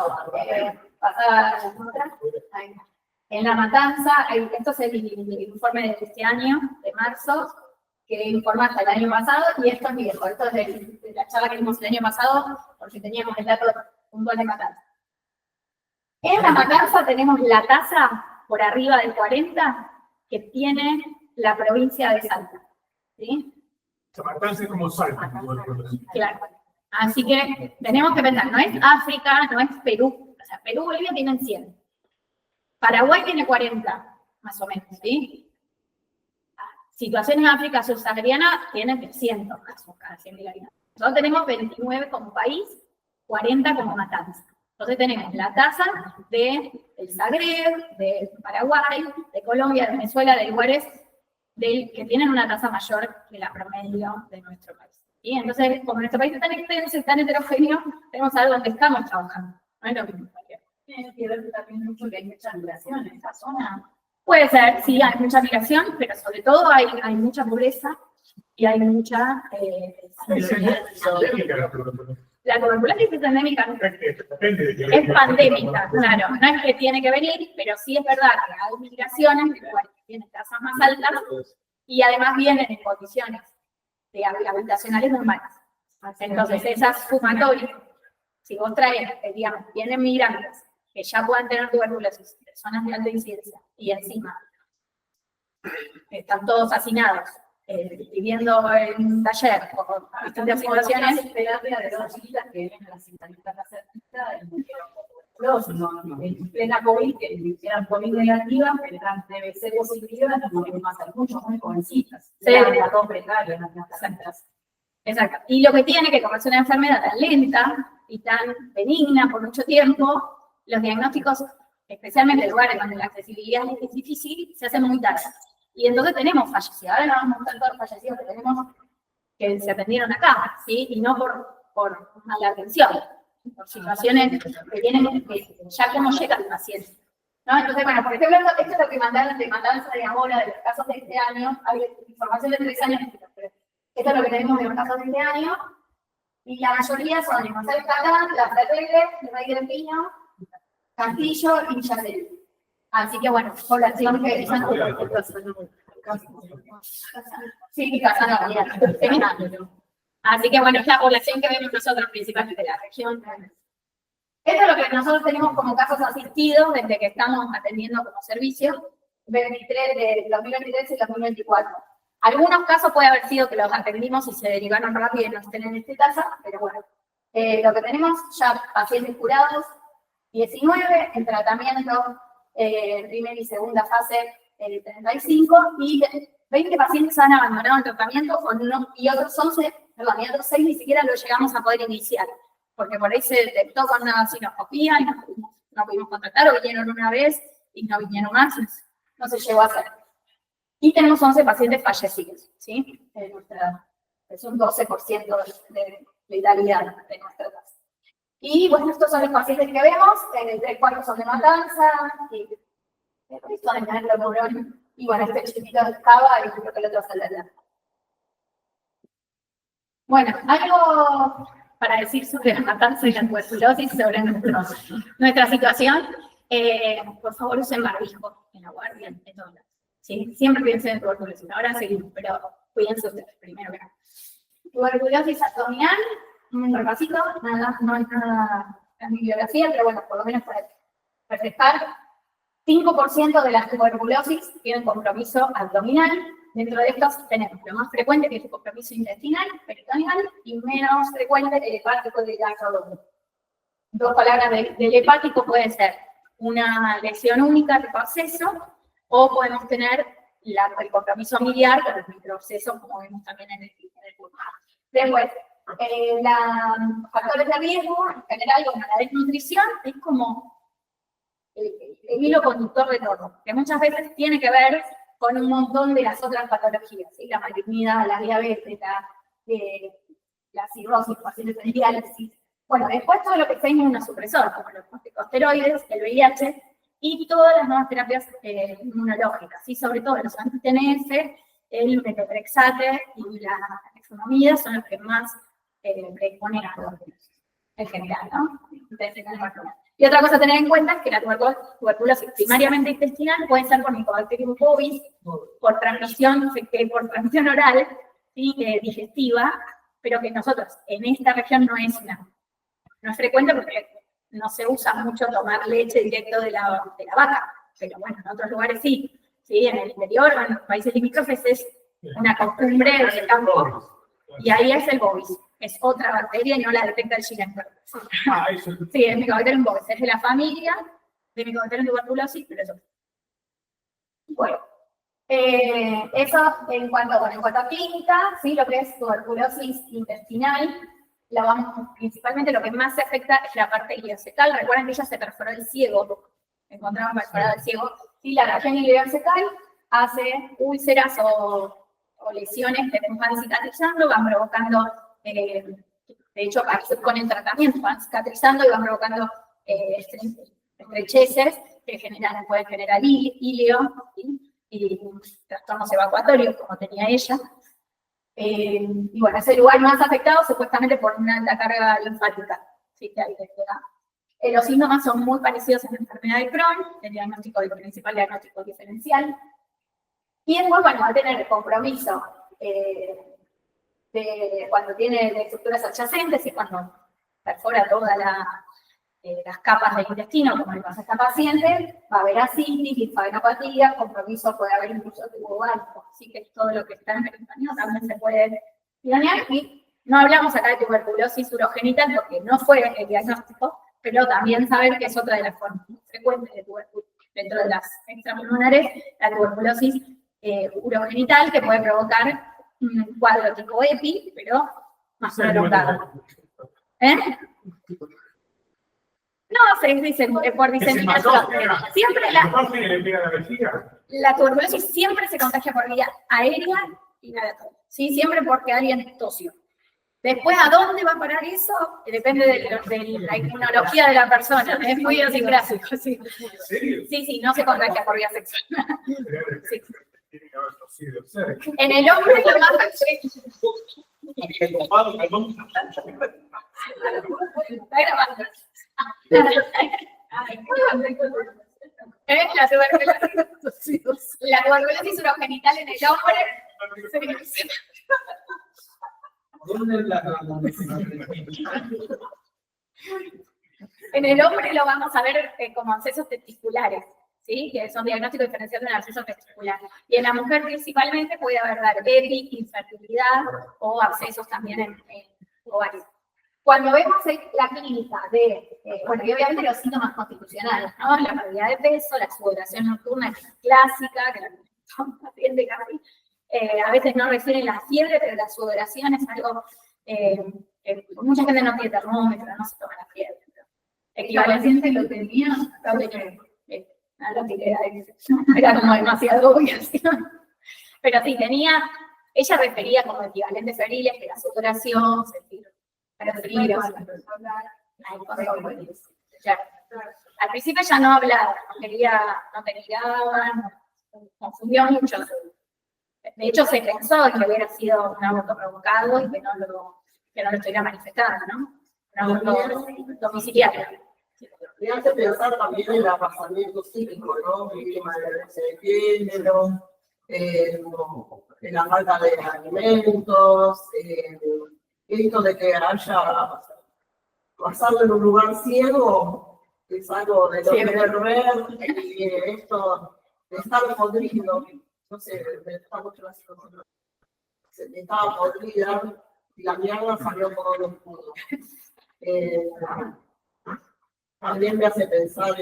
en La Matanza, esto es el informe de este año, de marzo, que informa hasta el año pasado, y esto es viejo, esto es de la charla que tuvimos el año pasado, porque teníamos el dato puntual de Matanza. En La Matanza tenemos la tasa por arriba del 40 que tiene la provincia de Salta, ¿sí? La Matanza es como Salta. Claro. Así que tenemos que pensar, no es África, no es Perú, o sea, Perú y Bolivia tienen 100. Paraguay tiene 40, más o menos, ¿sí? Situación en África subsahariana tiene 300 casos cada 100.000 habitantes. Nosotros tenemos 29 como país, 40 como Matanza. Entonces tenemos la tasa del Zagreb, de Paraguay, de Colombia, de Venezuela, de lugares que tienen una tasa mayor que la promedio de nuestro país. ¿Sí? Entonces, como nuestro país es tan extenso y tan heterogéneo, tenemos algo donde estamos trabajando. No es lo mismo. Tiene que ver también mucho que hay mucha migración en esta zona. Puede ser, sí, hay mucha migración, pero sobre todo hay mucha pobreza y hay mucha... La tuberculosis es endémica. Es pandémica, claro. No es que tiene que venir, pero sí es verdad que hay migraciones de lugares que tienen tasas más altas y además vienen en condiciones de habitacionales normales. Entonces, esas sumatorias, si vos traes, digamos, vienen migrantes que ya puedan tener tuberculosis, personas de alta incidencia, y encima están todos hacinados, viviendo en un taller o distintas situaciones. Terapia de dos chiquitas que vienen a las intentarias certificadas, en plena COVID, que eran COVID negativas, pero eran TBC positivas, no podemos hacer mucho, muy jovencitas. Sí. Las dos precarias, las centras. Exacto. Y lo que tiene que, como es una enfermedad tan lenta y tan benigna por mucho tiempo, los diagnósticos, especialmente en lugares donde la accesibilidad es difícil, se hacen muy tarde. Y entonces tenemos fallecidos. Ahora no vamos a mostrar todos los fallecidos que tenemos que se atendieron acá, ¿sí? Y no por mala atención, por situaciones que tienen que ya cómo llega el paciente. ¿No? Entonces, bueno, por ejemplo, esto es lo que mandaron de Matanza de ahora, de los casos de este año. Hay información de 3 años, pero esto es lo que tenemos de los casos de este año. Y la mayoría son en González Catán, La Ferreira, Rey del Pino, Castillo y Villacel. Así que bueno, población que sí, Casanova, así que bueno, es la población que vemos nosotros principalmente de la región. Esto es lo que nosotros tenemos como casos asistidos desde que estamos atendiendo como servicio, 23 de 2023 y 2024. Algunos casos puede haber sido que los atendimos y se derivaron rápido y no estén en esta tasa, pero bueno, lo que tenemos ya pacientes curados, 19 en tratamiento, primera y segunda fase, 35, y 20 pacientes han abandonado el tratamiento y otros 11, perdón, y otros 6 ni siquiera lo llegamos a poder iniciar, porque por ahí se detectó con una sinoscopía y no pudimos contactar, o vinieron una vez y no vinieron más, no se llegó a hacer. Y tenemos 11 pacientes fallecidos, ¿sí? Es un 12% de letalidad de nuestra tasa. Y bueno, estos son los pacientes que vemos, 3/4 son de Matanza, y el resto de Negro Morón, y bueno, este chiquitito de Cava, y creo que el otro es el de la. Bueno, algo para decir sobre la Matanza y la tuberculosis, sobre nuestra situación. Por favor, usen barbijo en la guardia, en todos lados. ¿Sí? Siempre piensen en tuberculosis, ahora seguimos, pero cuídense ustedes primero que nada. Tuberculosis abdominal. Un repasito, no hay nada en mi bibliografía, pero bueno, por lo menos para refrescar. 5% de las tuberculosis tienen compromiso abdominal. Dentro de estos tenemos lo más frecuente, que es el compromiso intestinal, peritoneal, y menos frecuente, el hepático de gasoducto. 2 palabras del hepático puede ser una lesión única tipo absceso, o podemos tener el compromiso familiar con los microcesos, como vemos también en el curso. Después, factores de riesgo, en general, como la desnutrición, es como el hilo conductor de todo, que muchas veces tiene que ver con un montón de las otras patologías, ¿sí? La malignidad, la diabetes, la cirrosis, pacientes de diálisis. Bueno, después todo lo que sea inmunosupresor, como los corticosteroides, el VIH y todas las nuevas terapias inmunológicas, ¿sí? Sobre todo los anti-TNF, el metotrexate y la nefenamida son los que más predisponen a todo en general, ¿no? Y otra cosa a tener en cuenta es que la tuberculosis primariamente intestinal puede ser por Mycobacterium bovis, por transmisión oral, ¿sí? Digestiva, pero que nosotros en esta región no es frecuente porque no se usa mucho tomar leche directo de la vaca, pero bueno, en otros lugares sí, ¿sí? En el interior, en los países limítrofes es una costumbre de campo, y ahí es el bovis, es otra bacteria y no la detecta el Schillenberg. Sí, el Mycobacterium bovis es de la familia de Mycobacterium tuberculosis, pero eso. Bueno, eso en cuanto a clínica, ¿sí? Lo que es tuberculosis intestinal, principalmente lo que más se afecta es la parte ileocecal. Recuerden que ella se perforó el ciego, encontramos perforado el ciego. ¿Sí? La región ileocecal hace úlceras o lesiones que van cicatrizando, van provocando, de hecho, con el tratamiento van cicatrizando y van provocando estrecheces que pueden generar ilio, ¿sí? Y trastornos evacuatorios, como tenía ella. Y bueno, es el lugar más afectado supuestamente por una alta carga linfática. ¿Sí? Los síntomas son muy parecidos a la enfermedad de Crohn, el principal diagnóstico diferencial. Y después, bueno, va a tener el compromiso cuando tiene de estructuras adyacentes y cuando perfora todas las capas del intestino, como le pasa a esta paciente, va a haber ascitis, linfadenopatía, compromiso, puede haber incluso tubo básico. Así que todo lo que está en el intestino también se puede tironear. Y no hablamos acá de tuberculosis urogenital porque no fue el diagnóstico, pero también saber que es otra de las formas frecuentes de tuberculosis. Dentro de las extrapulmonares, la tuberculosis urogenital, que puede provocar un cuadro tipo EPI, pero más prolongado. No, se dice por diseminación. Siempre la tuberculosis siempre se contagia por vía aérea y inhalatoria. ¿Sí? Siempre porque alguien tosió. Después, ¿a dónde va a parar eso? Depende de la inmunología de la persona. Es muy idiosincrásico. Sí. Sí, no se contagia por vía sexual. Sí. En el hombre lo más está grabando. La tuberculosis urogenital en el hombre. En el hombre lo vamos a ver como abscesos testiculares, ¿sí? Que son diagnósticos diferenciados de un absceso testicular. Y en la mujer principalmente puede haber EPI, infertilidad o abscesos también en ovarios. Cuando vemos la clínica bueno, y obviamente los síntomas constitucionales, ¿no? La pérdida de peso, la sudoración nocturna, que es clásica, que la paciente casi, a veces no refieren la fiebre, pero la sudoración es algo mucha gente no tiene termómetro, no se toma la fiebre. La paciente lo tenía, era como demasiado obvio. Pero sí, ella refería como equivalentes febriles, que la sudoración, sentir frío. Al principio ya no hablaba, no te miraban, confundió mucho. De hecho, se pensó que hubiera sido un aborto provocado y que no lo estuviera manifestando, ¿no? Un aborto domiciliario. Me hace pensar también en el abasamiento psíquico, ¿no? Víctima de violencia de género, en la falta de alimentos, esto de que haya pasado en un lugar ciego, es algo de lo que ver, y esto de estar podrido, no sé, me gusta mucho la situación. Estaba podrida y la mierda salió por los puros. También me hace pensar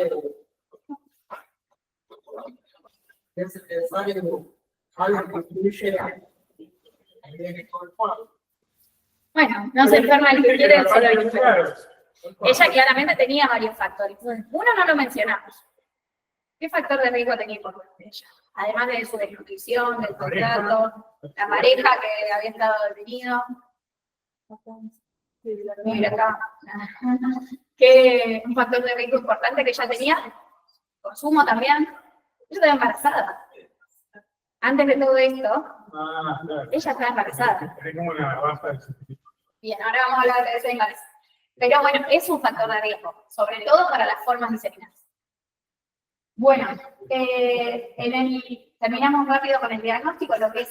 me hace pensar en algo que influye en todo el cuadro. Bueno, no se enferma el que quiere, solo el que quiere. Ella claramente tenía varios factores. Uno no lo mencionamos. ¿Qué factor de riesgo tenía por ella? Además de su desnutrición, del contrato, la pareja que había estado detenido. Mira acá. Que un factor de riesgo importante que ella tenía, consumo también. Ella estaba embarazada. Antes de todo esto, ella estaba embarazada. Bien, ahora vamos a hablar de ese embarazo. Pero bueno, es un factor de riesgo, sobre todo para las formas diseminadas. Bueno, terminamos rápido con el diagnóstico, lo que es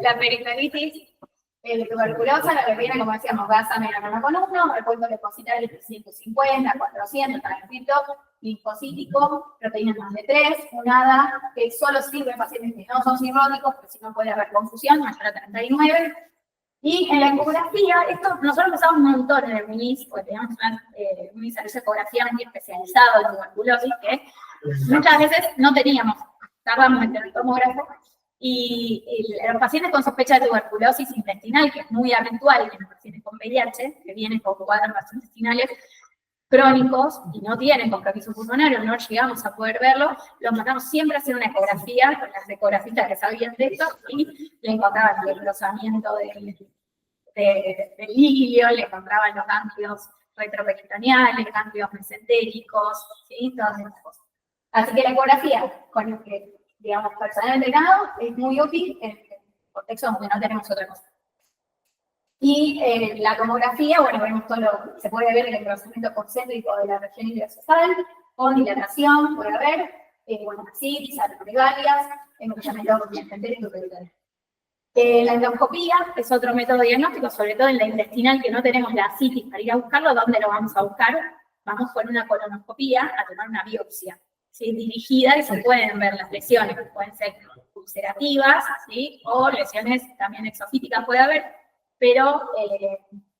la peritonitis tuberculosa, la que viene, como decíamos, gasa melanoma con 1, el punto depositar el 350, 400, transcripto linfocítico, proteínas más de 3, un ADA que solo sirve en pacientes que no son cirróticos, porque si no puede haber confusión, mayor a 39. Y en la ecografía, esto nosotros usamos un montón en el MINIS, porque teníamos un servicio de ecografía muy especializado en tuberculosis, que muchas veces no teníamos, tardábamos en tener tomógrafo, y los pacientes con sospecha de tuberculosis intestinal, que es muy habitual en los pacientes con VIH, que vienen con cuadros gastrointestinales crónicos y no tienen compromiso pulmonario, no llegamos a poder verlo, los mandamos siempre a hacer una ecografía con las ecografistas que sabían de esto y le encontraban el engrosamiento del hilio, le encontraban los ganglios retroperitoneales, ganglios mesentéricos, ¿sí? Todas esas cosas. Así que la ecografía, con el que, digamos, personal entrenado, es muy útil en contextos donde no tenemos otra cosa. Y la tomografía, bueno, vemos todo se puede ver el engrosamiento concéntrico de la región ileocecal, con dilatación, puede haber, bueno, asitis, arterioregalias, engrosamiento mesentérico peritoneal. La endoscopía es otro método diagnóstico, sobre todo en la intestinal, que no tenemos la asitis para ir a buscarlo. ¿Dónde lo vamos a buscar? Vamos con una colonoscopía a tomar una biopsia, ¿sí? Dirigida, y se pueden ver las lesiones, pueden ser ulcerativas, ¿sí? O lesiones también exofíticas puede haber, pero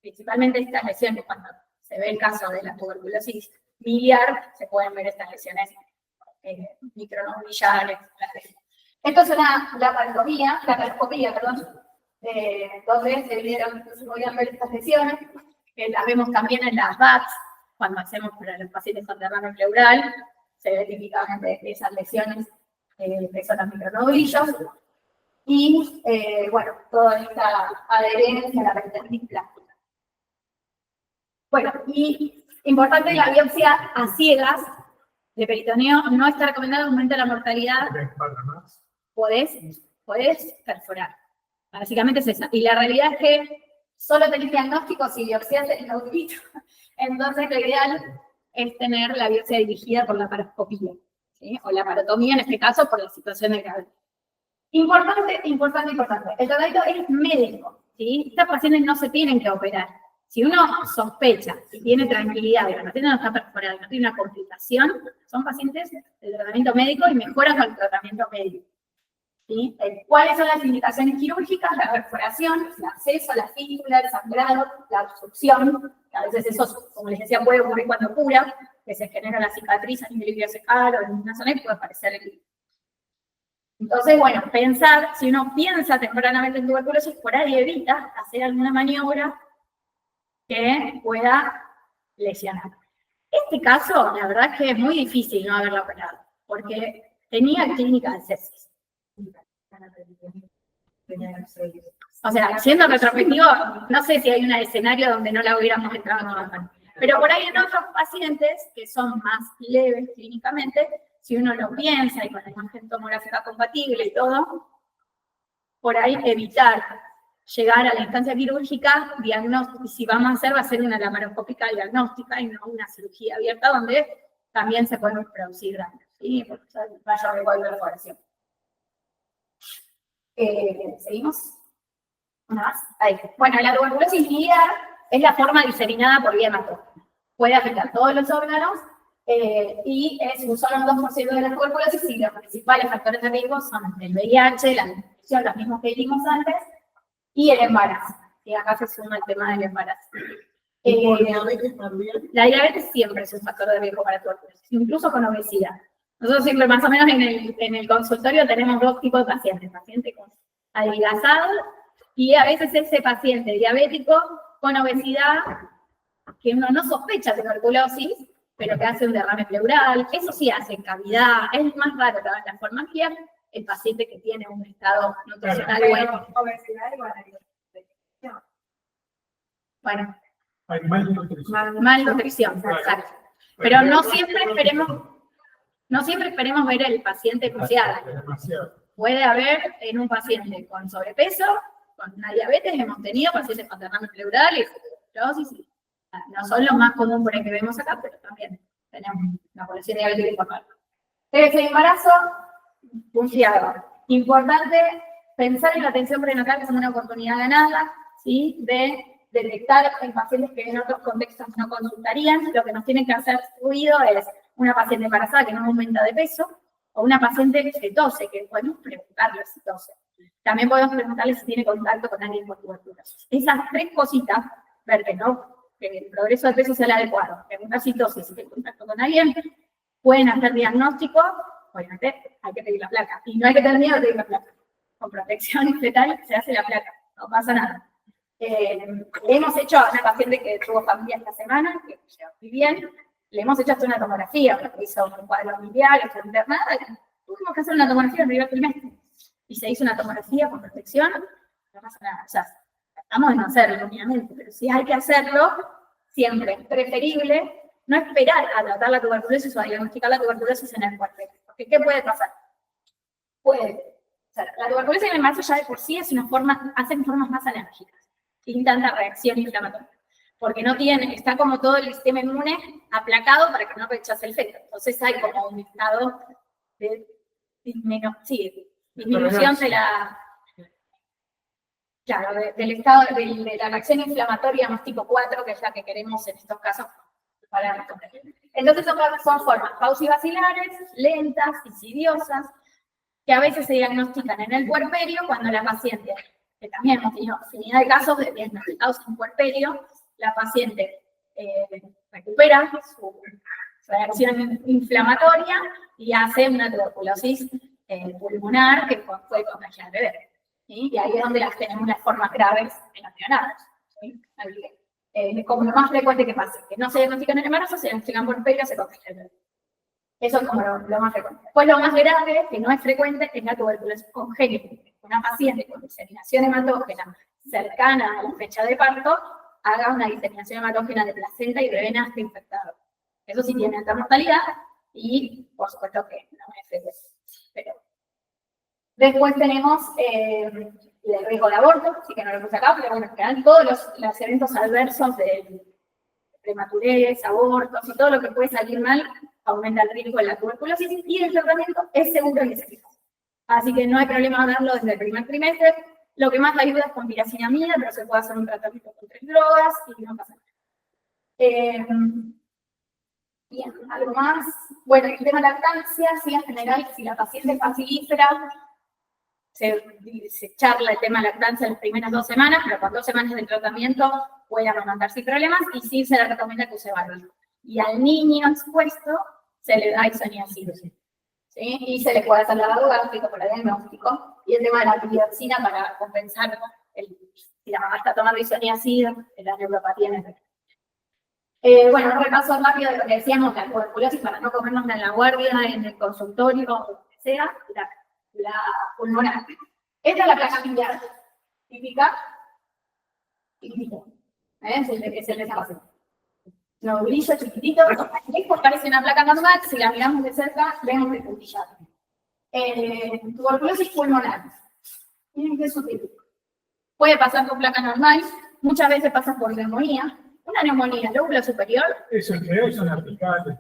principalmente estas lesiones, cuando se ve el caso de la tuberculosis miliar, se pueden ver estas lesiones micronodulillares. Esto es la paroscopía, donde se podían ver estas lesiones, que las vemos también en las VATS, cuando hacemos para los pacientes con derrame pleural, se ve típicamente esas lesiones que son los micronodulillos. Y, bueno, toda esta adherencia a la peritonitis plástica. Bueno, y importante, la biopsia a ciegas de peritoneo no está recomendada, aumenta la mortalidad. Podés perforar. Básicamente es esa. Y la realidad es que solo tenés diagnóstico si biopsias el nodulito. Entonces, lo ideal es tener la biopsia dirigida por la paroscopía, ¿sí? O la parotomía, en este caso, por la situación de gravedad. Importante. El tratamiento es médico, ¿sí? Estas pacientes no se tienen que operar. Si uno sospecha y tiene tranquilidad, pero la paciente no está perforada, no tiene una complicación, son pacientes de tratamiento médico y mejoran con el tratamiento médico, ¿sí? ¿Cuáles son las indicaciones quirúrgicas? La perforación, el acceso, la fístula, el sangrado, la obstrucción, que a veces eso, como les decía, puede ocurrir cuando cura, que se genera la cicatriz a nivel ileocecal o en una zona y puede aparecer el. Entonces, bueno, pensar, si uno piensa tempranamente en tuberculosis, por ahí evita hacer alguna maniobra que pueda lesionar. Este caso, la verdad es que es muy difícil no haberlo operado, porque tenía clínica de sepsis. O sea, siendo retrospectivo, no sé si hay un escenario donde no la hubiéramos entrado en campaña. Pero por ahí en otros pacientes que son más leves clínicamente, si uno lo piensa y con la imagen tomográfica compatible y todo, por ahí evitar llegar a la instancia quirúrgica, diagnóstico, y si vamos a hacer, va a ser una laparoscópica diagnóstica y no una cirugía abierta, donde también se pueden producir daños, ¿sí? Porque vaya a recuadro de perforación. ¿Seguimos? Una más. Ahí. Bueno, la tuberculosis miliar es la forma diseminada por vía hematógena. Puede afectar todos los órganos y es solo un 2% de la tuberculosis, y los principales factores de riesgo son el VIH, la nutrición, los mismos que dijimos antes, y el embarazo. Y acá se suma el tema del embarazo. ¿Y por diabetes también? La diabetes siempre es un factor de riesgo para tuberculosis, incluso con obesidad. Nosotros siempre más o menos en el consultorio tenemos dos tipos de pacientes. Paciente con adelgazado y a veces ese paciente diabético con obesidad que uno no sospecha tuberculosis, pero que hace un derrame pleural. Eso sí hace cavidad. Es más raro la formación el paciente que tiene un estado nutricional bueno. Obesidad igual a Bueno, Hay malnutrición. malnutrición, exacto. Pero no siempre esperemos ver el paciente crucial. Demasiado. Puede haber en un paciente con sobrepeso, con una diabetes, hemos tenido pacientes con derrame pleural y tuberculosis. No son los más comunes que vemos acá, pero también tenemos la población diabética importante. El embarazo, confiado. Importante pensar en la atención prenatal como una oportunidad ganada, ¿sí? De detectar en pacientes que en otros contextos no consultarían. Lo que nos tiene que hacer ruido es una paciente embarazada que no aumenta de peso o una paciente que tose, que podemos preguntarle si tose. También podemos preguntarle si tiene contacto con alguien con tuberculosis. Esas tres cositas, ver que el progreso de peso sea el adecuado, preguntar si tose, si tiene contacto con alguien, pueden hacer diagnóstico. Obviamente hay que pedir la placa. Y no hay que tener miedo de pedir la placa. Con protección fetal se hace la placa, no pasa nada. Hemos hecho a una paciente que tuvo familia esta semana, que llegó muy bien, le hemos hecho hasta una tomografía, porque hizo un cuadro familiar, estuvo internada, y tuvimos que hacer una tomografía en el primer trimestre. Y se hizo una tomografía con protección, no pasa nada. O sea, tratamos de no hacerlo, obviamente, pero si hay que hacerlo, siempre es preferible no esperar a tratar la tuberculosis o a diagnosticar la tuberculosis en el cuerpo. Porque, ¿qué puede pasar? O sea, la tuberculosis en el embarazo ya de por sí hacen formas más alérgicas, sin tanta reacción inflamatoria. Porque está como todo el sistema inmune aplacado para que no rechace el feto. Entonces hay como un estado de disminución de la... Claro, del estado de la reacción inflamatoria más tipo 4, que es la que queremos en estos casos para responder. Entonces son formas pausivacilares, lentas, insidiosas, que a veces se diagnostican en el puerperio cuando la paciente, que también hemos tenido infinidad de casos de diagnosticados en puerperio, la paciente recupera su reacción inflamatoria y hace una tuberculosis pulmonar que puede contagiar al bebé. ¿Sí? Y ahí es donde tenemos las formas graves en los neonatos. ¿Sí? Como lo más frecuente que pasa, que no se diagnostican en el embarazo, se diagnostican por perio, se contagia el bebé. Eso es como lo más frecuente. Pues lo más grave, que no es frecuente, es la tuberculosis congénita. Una paciente con diseminación hematógena cercana a la fecha de parto haga una diseminación hematógena de placenta y bebé nazca infectado. Eso sí tiene alta mortalidad y, por supuesto, que no es frecuente. Pero después tenemos el riesgo de aborto, así que no lo puse acá, pero bueno, en general todos los eventos adversos de prematurez, abortos y todo lo que puede salir mal aumenta el riesgo de la tuberculosis y el tratamiento es seguro y es eficaz. Así que no hay problema darlo desde el primer trimestre. Lo que más ayuda es con piracinamida, pero se puede hacer un tratamiento con 3 drogas y no pasa nada. Bien, algo más. Bueno, el tema de lactancia, sí, en general, si la paciente es facilífera, se charla el tema de lactancia en las primeras 2 semanas, pero con 2 semanas de tratamiento puede amamantar sin problemas y sí se le recomienda que use barbijo. Y al niño expuesto se le da isoniazida. ¿Sí? Y se le puede hacer lavado gástrico para el diagnóstico y el tema de la piridoxina para compensar si la mamá está tomando isoniazida, la neuropatía en el bebé. Bueno, un repaso rápido de lo que decíamos, la tuberculosis para no comernos en la guardia, en el consultorio, o lo que sea, la pulmonar. Esta es la placa biliar típica. Es el desfase. Nodulillo chiquitito, lejos parece una placa normal, si la miramos de cerca, vemos el puntillado. Tuberculosis pulmonar. Miren qué sutil. Puede pasar con placa normal, muchas veces pasa por neumonía. Una neumonía, lóbulo superior. Eso en general son aplicables.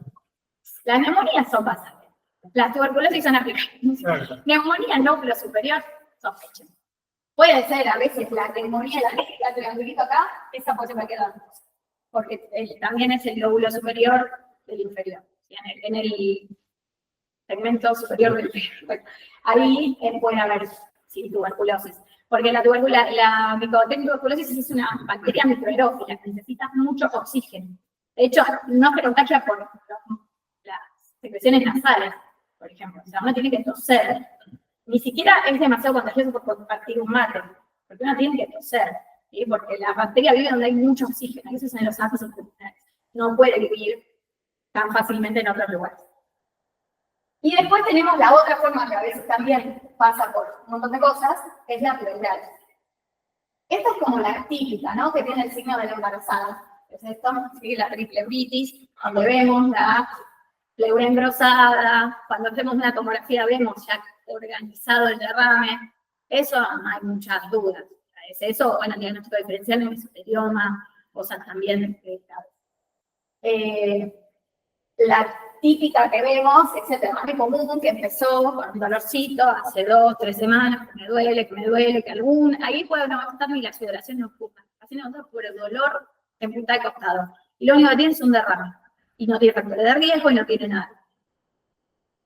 Las neumonías son pasables. Las tuberculosis son aplicables. Claro. Neumonía, lóbulo superior, sospechen. Puede ser a veces la neumonía, la triangulito acá, esa puede ser cualquier otra cosa. Porque también es el lóbulo superior del inferior. En el segmento superior del inferior. Bueno, ahí puede haber tuberculosis. Porque la tuberculosis es una bacteria microaerófila que necesita mucho oxígeno. De hecho, no se contagia por las secreciones nasales, por ejemplo. O sea, uno tiene que toser. Ni siquiera es demasiado contagioso por compartir un mate, porque uno tiene que toser, ¿sí? Porque la bacteria vive donde hay mucho oxígeno, y eso es en los ácidos pulmonares. No puede vivir tan fácilmente en otros lugares. Y después tenemos la otra forma que a veces también pasa por un montón de cosas, que es la pleural. Esta es como la típica, ¿no? Que tiene el signo de la embarazada. Es esto, ¿sí? La triple uritis, donde vemos la pleura engrosada. Cuando hacemos una tomografía vemos ya organizado el derrame. Eso no hay muchas dudas. Es eso, bueno, el diagnóstico diferencial en mesotelioma, cosas también la típica que vemos es el derrame común que empezó con un dolorcito hace 2, 3 semanas, que me duele, que ahí puede no estar ni la sudoración no ocupa. Así nosotros por el dolor en punta de costado. Y lo único que tiene es un derrame. Y no tiene factores de riesgo y no tiene nada.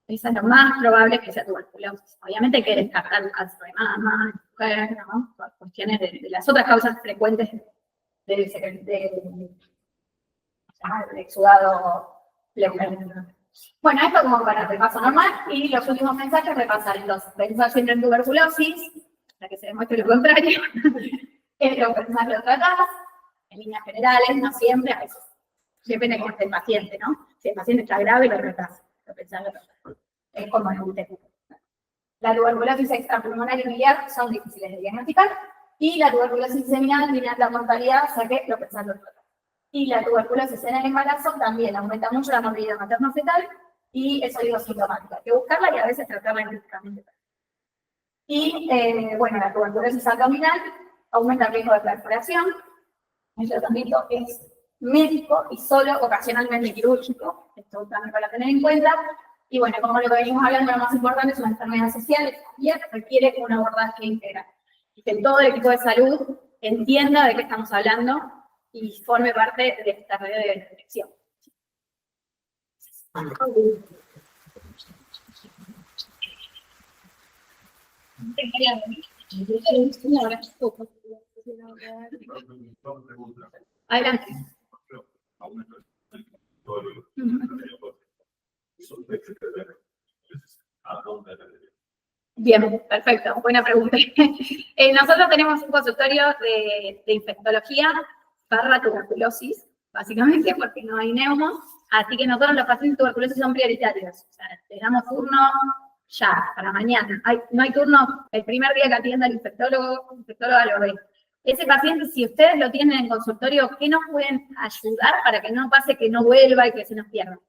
Esa es lo más probable que sea tuberculosis. Obviamente hay que descartar un cáncer de mama, mujer, ¿no? Por cuestiones de las otras causas frecuentes del exudado pleural. Bueno, esto como para el repaso normal. Y los últimos mensajes repasar entonces. Pensar siempre en tuberculosis, para que se demuestre lo contrario. Lo pensar lo tratás, en líneas generales, no siempre, a veces. Depende de cómo esté el paciente, ¿no? Si el paciente está grave, lo tratás. Lo pensás, lo tratás. Es como en un UTI. La tuberculosis extrapulmonar y biliar son difíciles de diagnosticar. Y la tuberculosis seminal, mira la mortalidad, o sea que lo pensás, lo tratás. Y la tuberculosis en el embarazo también aumenta mucho la morbilidad materno-fetal y es oligosintomática. Hay que buscarla y a veces tratarla empíricamente. Y, bueno, la tuberculosis abdominal aumenta el riesgo de perforación. El tratamiento es médico y solo ocasionalmente quirúrgico. Esto también para tener en cuenta. Y bueno, como lo que venimos hablando, lo más importante es una enfermedad social y requiere un abordaje integral. Y que todo el equipo de salud entienda de qué estamos hablando y forme parte de esta red de detección. Adelante. Bien, perfecto, buena pregunta. Nosotros tenemos un consultorio de infectología / tuberculosis, básicamente porque no hay neumo, así que nosotros los pacientes de tuberculosis son prioritarios. O sea, les damos turno ya, para mañana. No hay turno el primer día que atienda el infectólogo lo ve. Ese paciente, si ustedes lo tienen en consultorio, ¿qué nos pueden ayudar para que no pase que no vuelva y que se nos pierda?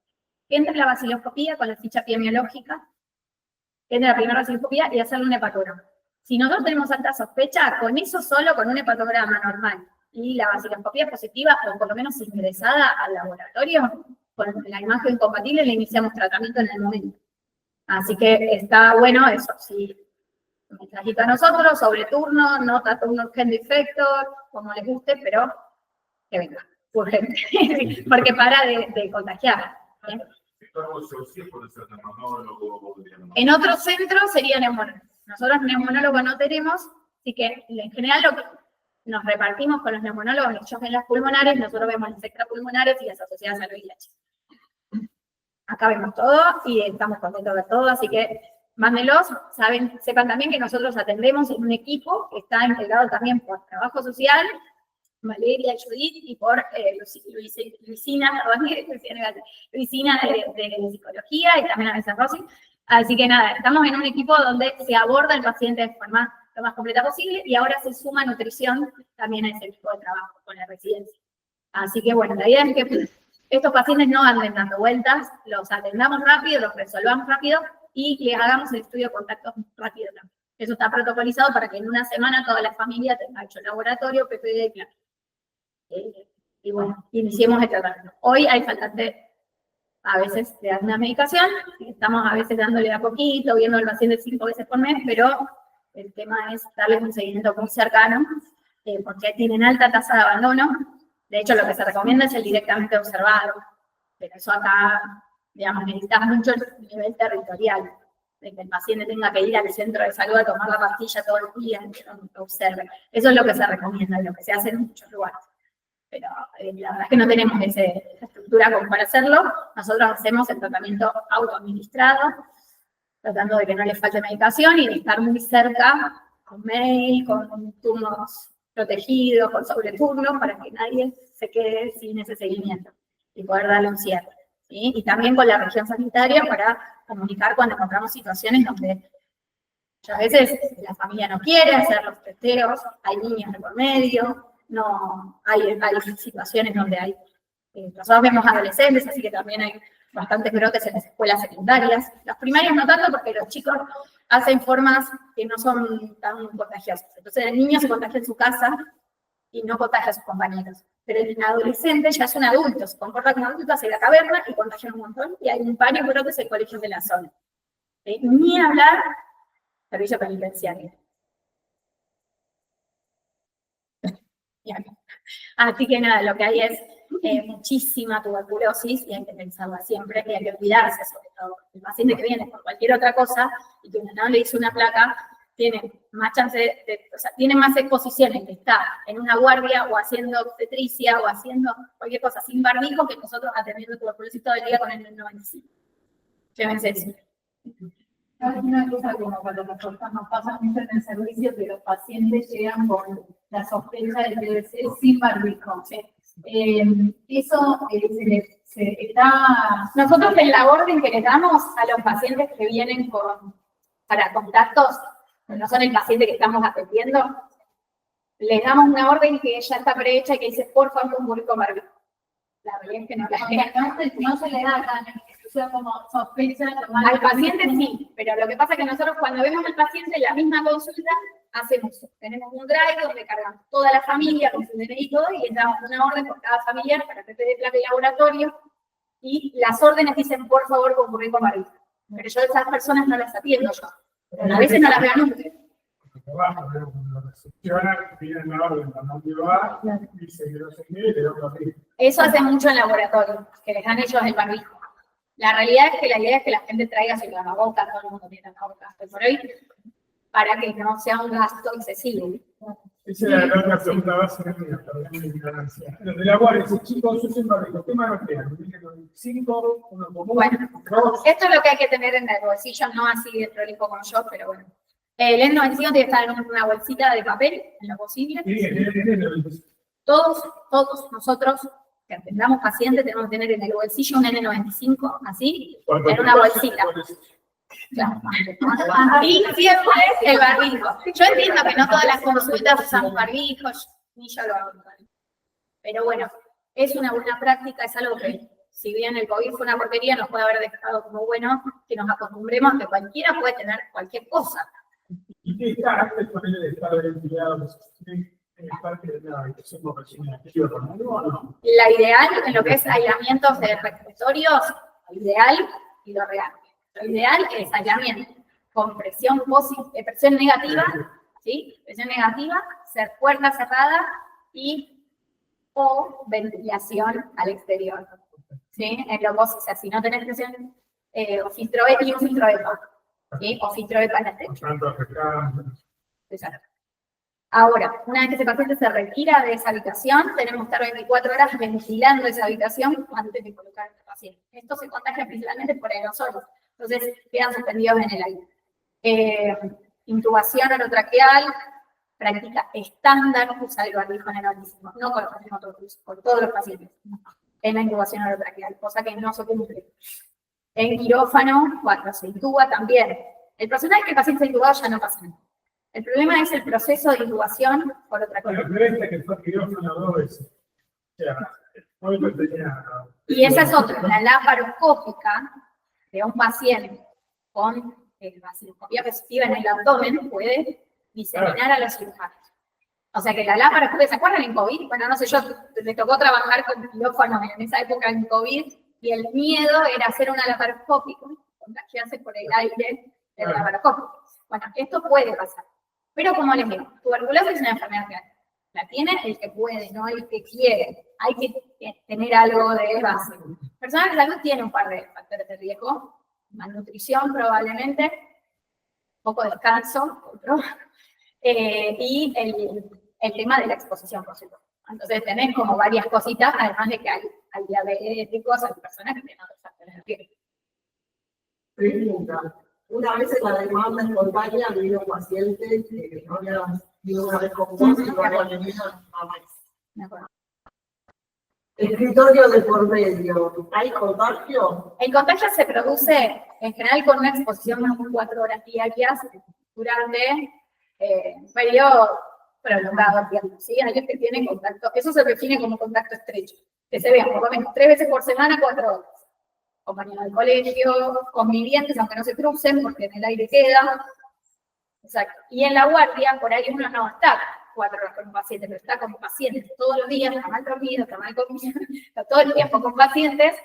Que entre la vaciloscopía con la ficha epidemiológica, que entre la primera vaciloscopía y hacerle un hepatograma. Si nosotros tenemos alta sospecha, con eso solo, con un hepatograma normal, y la vaciloscopía positiva, o por lo menos ingresada al laboratorio, con la imagen compatible le iniciamos tratamiento en el momento. Así que está bueno eso, si mensajito a nosotros, sobre turno, no tanto un urgente efecto, como les guste, pero que venga, urgente, porque para de contagiar. ¿Bien? En otros centros sería neumonólogo. Nosotros neumonólogo no tenemos, así que en general lo que nos repartimos con los neumonólogos, ellos ven las pulmonares, nosotros vemos las extrapulmonares y las asociadas al VIH. Acá vemos todo y estamos contentos de todo, así que mándenlos, sepan también que nosotros atendemos en un equipo que está integrado también por trabajo social, Valeria y Judith, y por Luisina de psicología y también a veces Rosy. Así que nada, estamos en un equipo donde se aborda el paciente de forma lo más completa posible y ahora se suma nutrición también a ese equipo de trabajo con la residencia. Así que bueno, la idea es que estos pacientes no anden dando vueltas, los atendamos rápido, los resolvamos rápido y le hagamos el estudio de contactos rápido también. Eso está protocolizado para que en una semana toda la familia tenga hecho laboratorio, PPD y claro. Y bueno, iniciemos el tratamiento. Hoy hay faltante a veces de alguna medicación, estamos a veces dándole a poquito, viendo al paciente 5 veces por mes, pero el tema es darles un seguimiento muy cercano, porque tienen alta tasa de abandono. De hecho, lo que se recomienda es el directamente observado, pero eso acá, digamos, necesitamos mucho el nivel territorial, de que el paciente tenga que ir al centro de salud a tomar la pastilla todo el día, que lo observe. Eso es lo que se recomienda, lo que se hace en muchos lugares. Pero la verdad es que no tenemos esa estructura como para hacerlo. Nosotros hacemos el tratamiento autoadministrado tratando de que no les falte medicación y de estar muy cerca, con mail, con turnos protegidos, con sobreturnos, para que nadie se quede sin ese seguimiento y poder darle un cierre. ¿Sí? Y también con la región sanitaria para comunicar cuando encontramos situaciones donde muchas veces la familia no quiere hacer los testeos, hay niños de por medio, no, hay situaciones donde hay, nosotros vemos adolescentes, así que también hay bastantes brotes en las escuelas secundarias. Los primarios no tanto porque los chicos hacen formas que no son tan contagiosas. Entonces el niño se contagia en su casa y no contagia a sus compañeros. Pero el adolescente ya es un adulto, se comporta como adulto, hace la caverna y contagia un montón. Y hay un par de brotes en colegios de la zona. Ni hablar servicio penitenciario. Así que nada, lo que hay es muchísima tuberculosis y hay que pensarla siempre y hay que cuidarse, sobre todo. El paciente que viene por cualquier otra cosa y que no le hizo una placa, tiene más chance o sea, tiene más exposición en que está en una guardia o haciendo obstetricia o haciendo cualquier cosa sin barbijo que nosotros atendiendo tuberculosis todo el día con el N95. Llévense eso. Es una cosa como cuando las cosas nos pasan mucho en el servicio, que los pacientes llegan con la sospecha de TBC sin barbijo. Eso se está... Nosotros en la orden que le damos a los pacientes que vienen para contactos, no son el paciente que estamos atendiendo, les damos una orden que ya está prehecha y que dice, por favor, concurrir con barbijo. La realidad es que no la no se le da tan, o sea, como sospecha. Al paciente sí, pero lo que pasa es que nosotros cuando vemos al paciente en la misma consulta, tenemos un drive donde cargamos toda la familia con su DNI y todo, y le damos una orden por cada familiar para que te dé placa y laboratorio, y las órdenes dicen, por favor, concurrir con barbijo. Pero yo a esas personas no las atiendo yo. A veces no las veo nunca. Cuando recepcionan, piden la orden para no llevar, y se quedó sin miedo y le dan barbijo. Eso hace mucho en laboratorio, que les dan ellos el barbijo. La realidad es que la idea es que la gente traiga su tapabocas, todo el mundo tiene tapabocas hoy por hoy, para que no sea un gasto excesivo. Esa era la otra pregunta básica mía, perdón mi ignorancia. Los de la guardia, si chicos usen barbijo, ¿qué manos quedan? ¿5? ¿Uno común? Bueno, esto es lo que hay que tener en el bolsillo, no así de prolijo como yo, pero bueno. El N95 tiene que estar en una bolsita de papel, en lo posible. Todos nosotros que atendamos pacientes tenemos que tener en el bolsillo un N95, así, en una bolsita. Claro. Y siempre el barbijo. Yo entiendo que no todas las consultas usan barbijos, ni yo lo hago. Pero bueno, es una buena práctica, es algo que, si bien el COVID fue una porquería, nos puede haber dejado como bueno que nos acostumbremos a que cualquiera puede tener cualquier cosa. ¿Y qué está antes con el estado de empleado en el parque de la habitación profesional? ¿O no? La ideal, en lo que es aislamientos de respiratorios, lo ideal y lo real. Lo ideal es aislamiento con presión negativa, ¿sí? Presión negativa, ser puerta cerrada y o ventilación al exterior, ¿sí? En lo vos, o sea, si no tenés presión, o filtro EPI y un filtro EPA, ¿sí? O filtro EPA en el techo. Exacto. Ahora, una vez que ese paciente se retira de esa habitación, tenemos que estar 24 horas ventilando esa habitación antes de colocar a este paciente. Esto se contagia principalmente por aerosoles, entonces quedan suspendidos en el aire. Intubación orotraqueal, práctica estándar, usar el barbijo en el altísimo, no con los pacientes, con todos los pacientes, en la intubación orotraqueal, cosa que no se cumple. En quirófano, cuando se intuba también. El proceso es que el paciente se intubado ya no pasa nada. El problema es el proceso de intubación por otra cosa. Bueno, pero que fue quirófano 2 veces. O sea, no tenía... Y esa es otra, la laparoscópica de un paciente con vaciloscopía positiva en el abdomen puede diseminar a los cirujanos. O sea que la laparoscopia, ¿se acuerdan en COVID? Bueno, no sé, yo me tocó trabajar con quirófano en esa época en COVID y el miedo era hacer una laparoscópica, contagiarse por el aire del laparoscópico. Bueno, esto puede pasar. Pero como les digo, tuberculosis es una enfermedad real. La tiene el que puede, no el que quiere. Hay que tener algo de base. Personal de salud tiene un par de factores de riesgo. Malnutrición probablemente, poco descanso, otro. Y el tema de la exposición, por supuesto. Entonces tenés como varias cositas, además de que hay diabéticos, hay personas que tienen otros factores de riesgo. Pregunta. una vez en la demanda espontánea vino un paciente que no había vino una vez con vos y no había venido a más. Escritorio de por medio, ¿hay contagio? El contagio se produce en general con una exposición más de 4 horas diarias durante un periodo prolongado de tiempo, ¿sí? Hay que tienen contacto, eso se define como contacto estrecho, que se vean por lo menos 3 veces por semana, 4 horas. Compañeros del colegio, convivientes, aunque no se crucen, porque en el aire queda. Exacto. Y en la guardia, por ahí uno no está 4 horas con un paciente, pero está con pacientes todos los días, está mal dormido, está mal comido, está todo el tiempo con pacientes,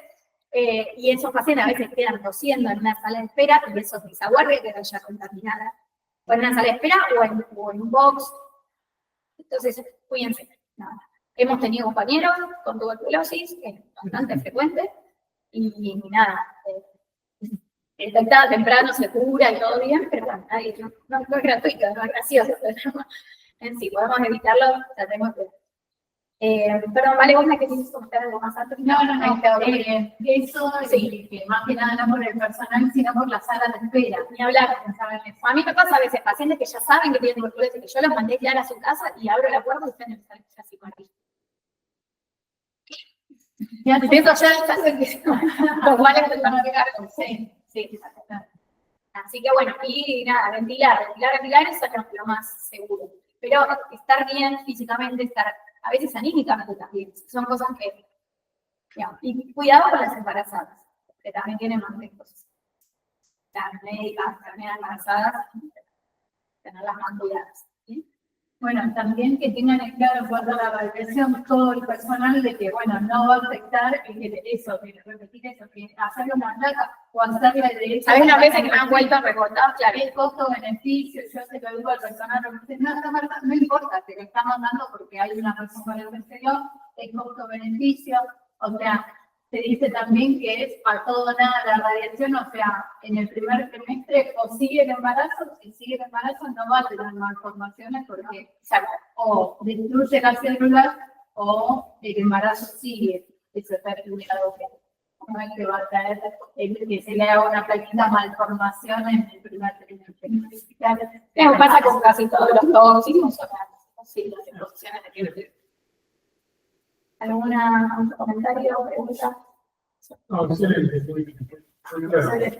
y esos pacientes a veces quedan tosiendo en una sala de espera, y esa guardia queda ya contaminada. O en una sala de espera o en un box. Entonces, cuídense. Nada. Hemos tenido compañeros con tuberculosis, que es bastante frecuente, y nada, detectada temprano, se cura y todo bien, pero bueno, no es gratuito, no es gracioso, pero en sí, podemos evitarlo, tratemos de... Perdón, Vale, vos me querés comentar algo más antes. No, eso sí, que más que nada no por el personal, sino por la sala de espera. Ni hablar. A mí me pasa a veces pacientes que ya saben que tienen tuberculosis, que yo los mandé ya a su casa y abro la puerta y están en el así con él. Ya te pienso ya los cuales te van a pegar con sí. Así que bueno, y nada, ventilar es lo más seguro. Pero estar bien físicamente, estar a veces anímicamente también, son cosas que, digamos, y cuidado con las embarazadas, que también tienen más riesgos. Las médicas, también embarazadas, tenerlas más cuidadas. ¿Sí? Bueno, también que tengan en claro en cuanto a la validación todo el personal de que, bueno, no va a afectar eso, que repetir eso, que hacerle una placa o hacerle derecho. Hay unas veces que me han vuelto a recordar, claro. El costo-beneficio, yo se lo digo al personal, no importa, te lo estamos dando porque hay una razón para el exterior, el costo-beneficio, o sea, se dice también que es a todo nada la radiación, o sea, en el primer trimestre o sigue el embarazo, si sigue el embarazo no va a tener malformaciones porque o destruye las células o el embarazo sigue, eso está estudiado que no es que va a traer que se le haga una pequeña malformación en el primer trimestre. Eso pasa con casi todos los tóxicos, sí, las exposiciones de piel. ¿Algún comentario o pregunta? No, excelente. Gracias.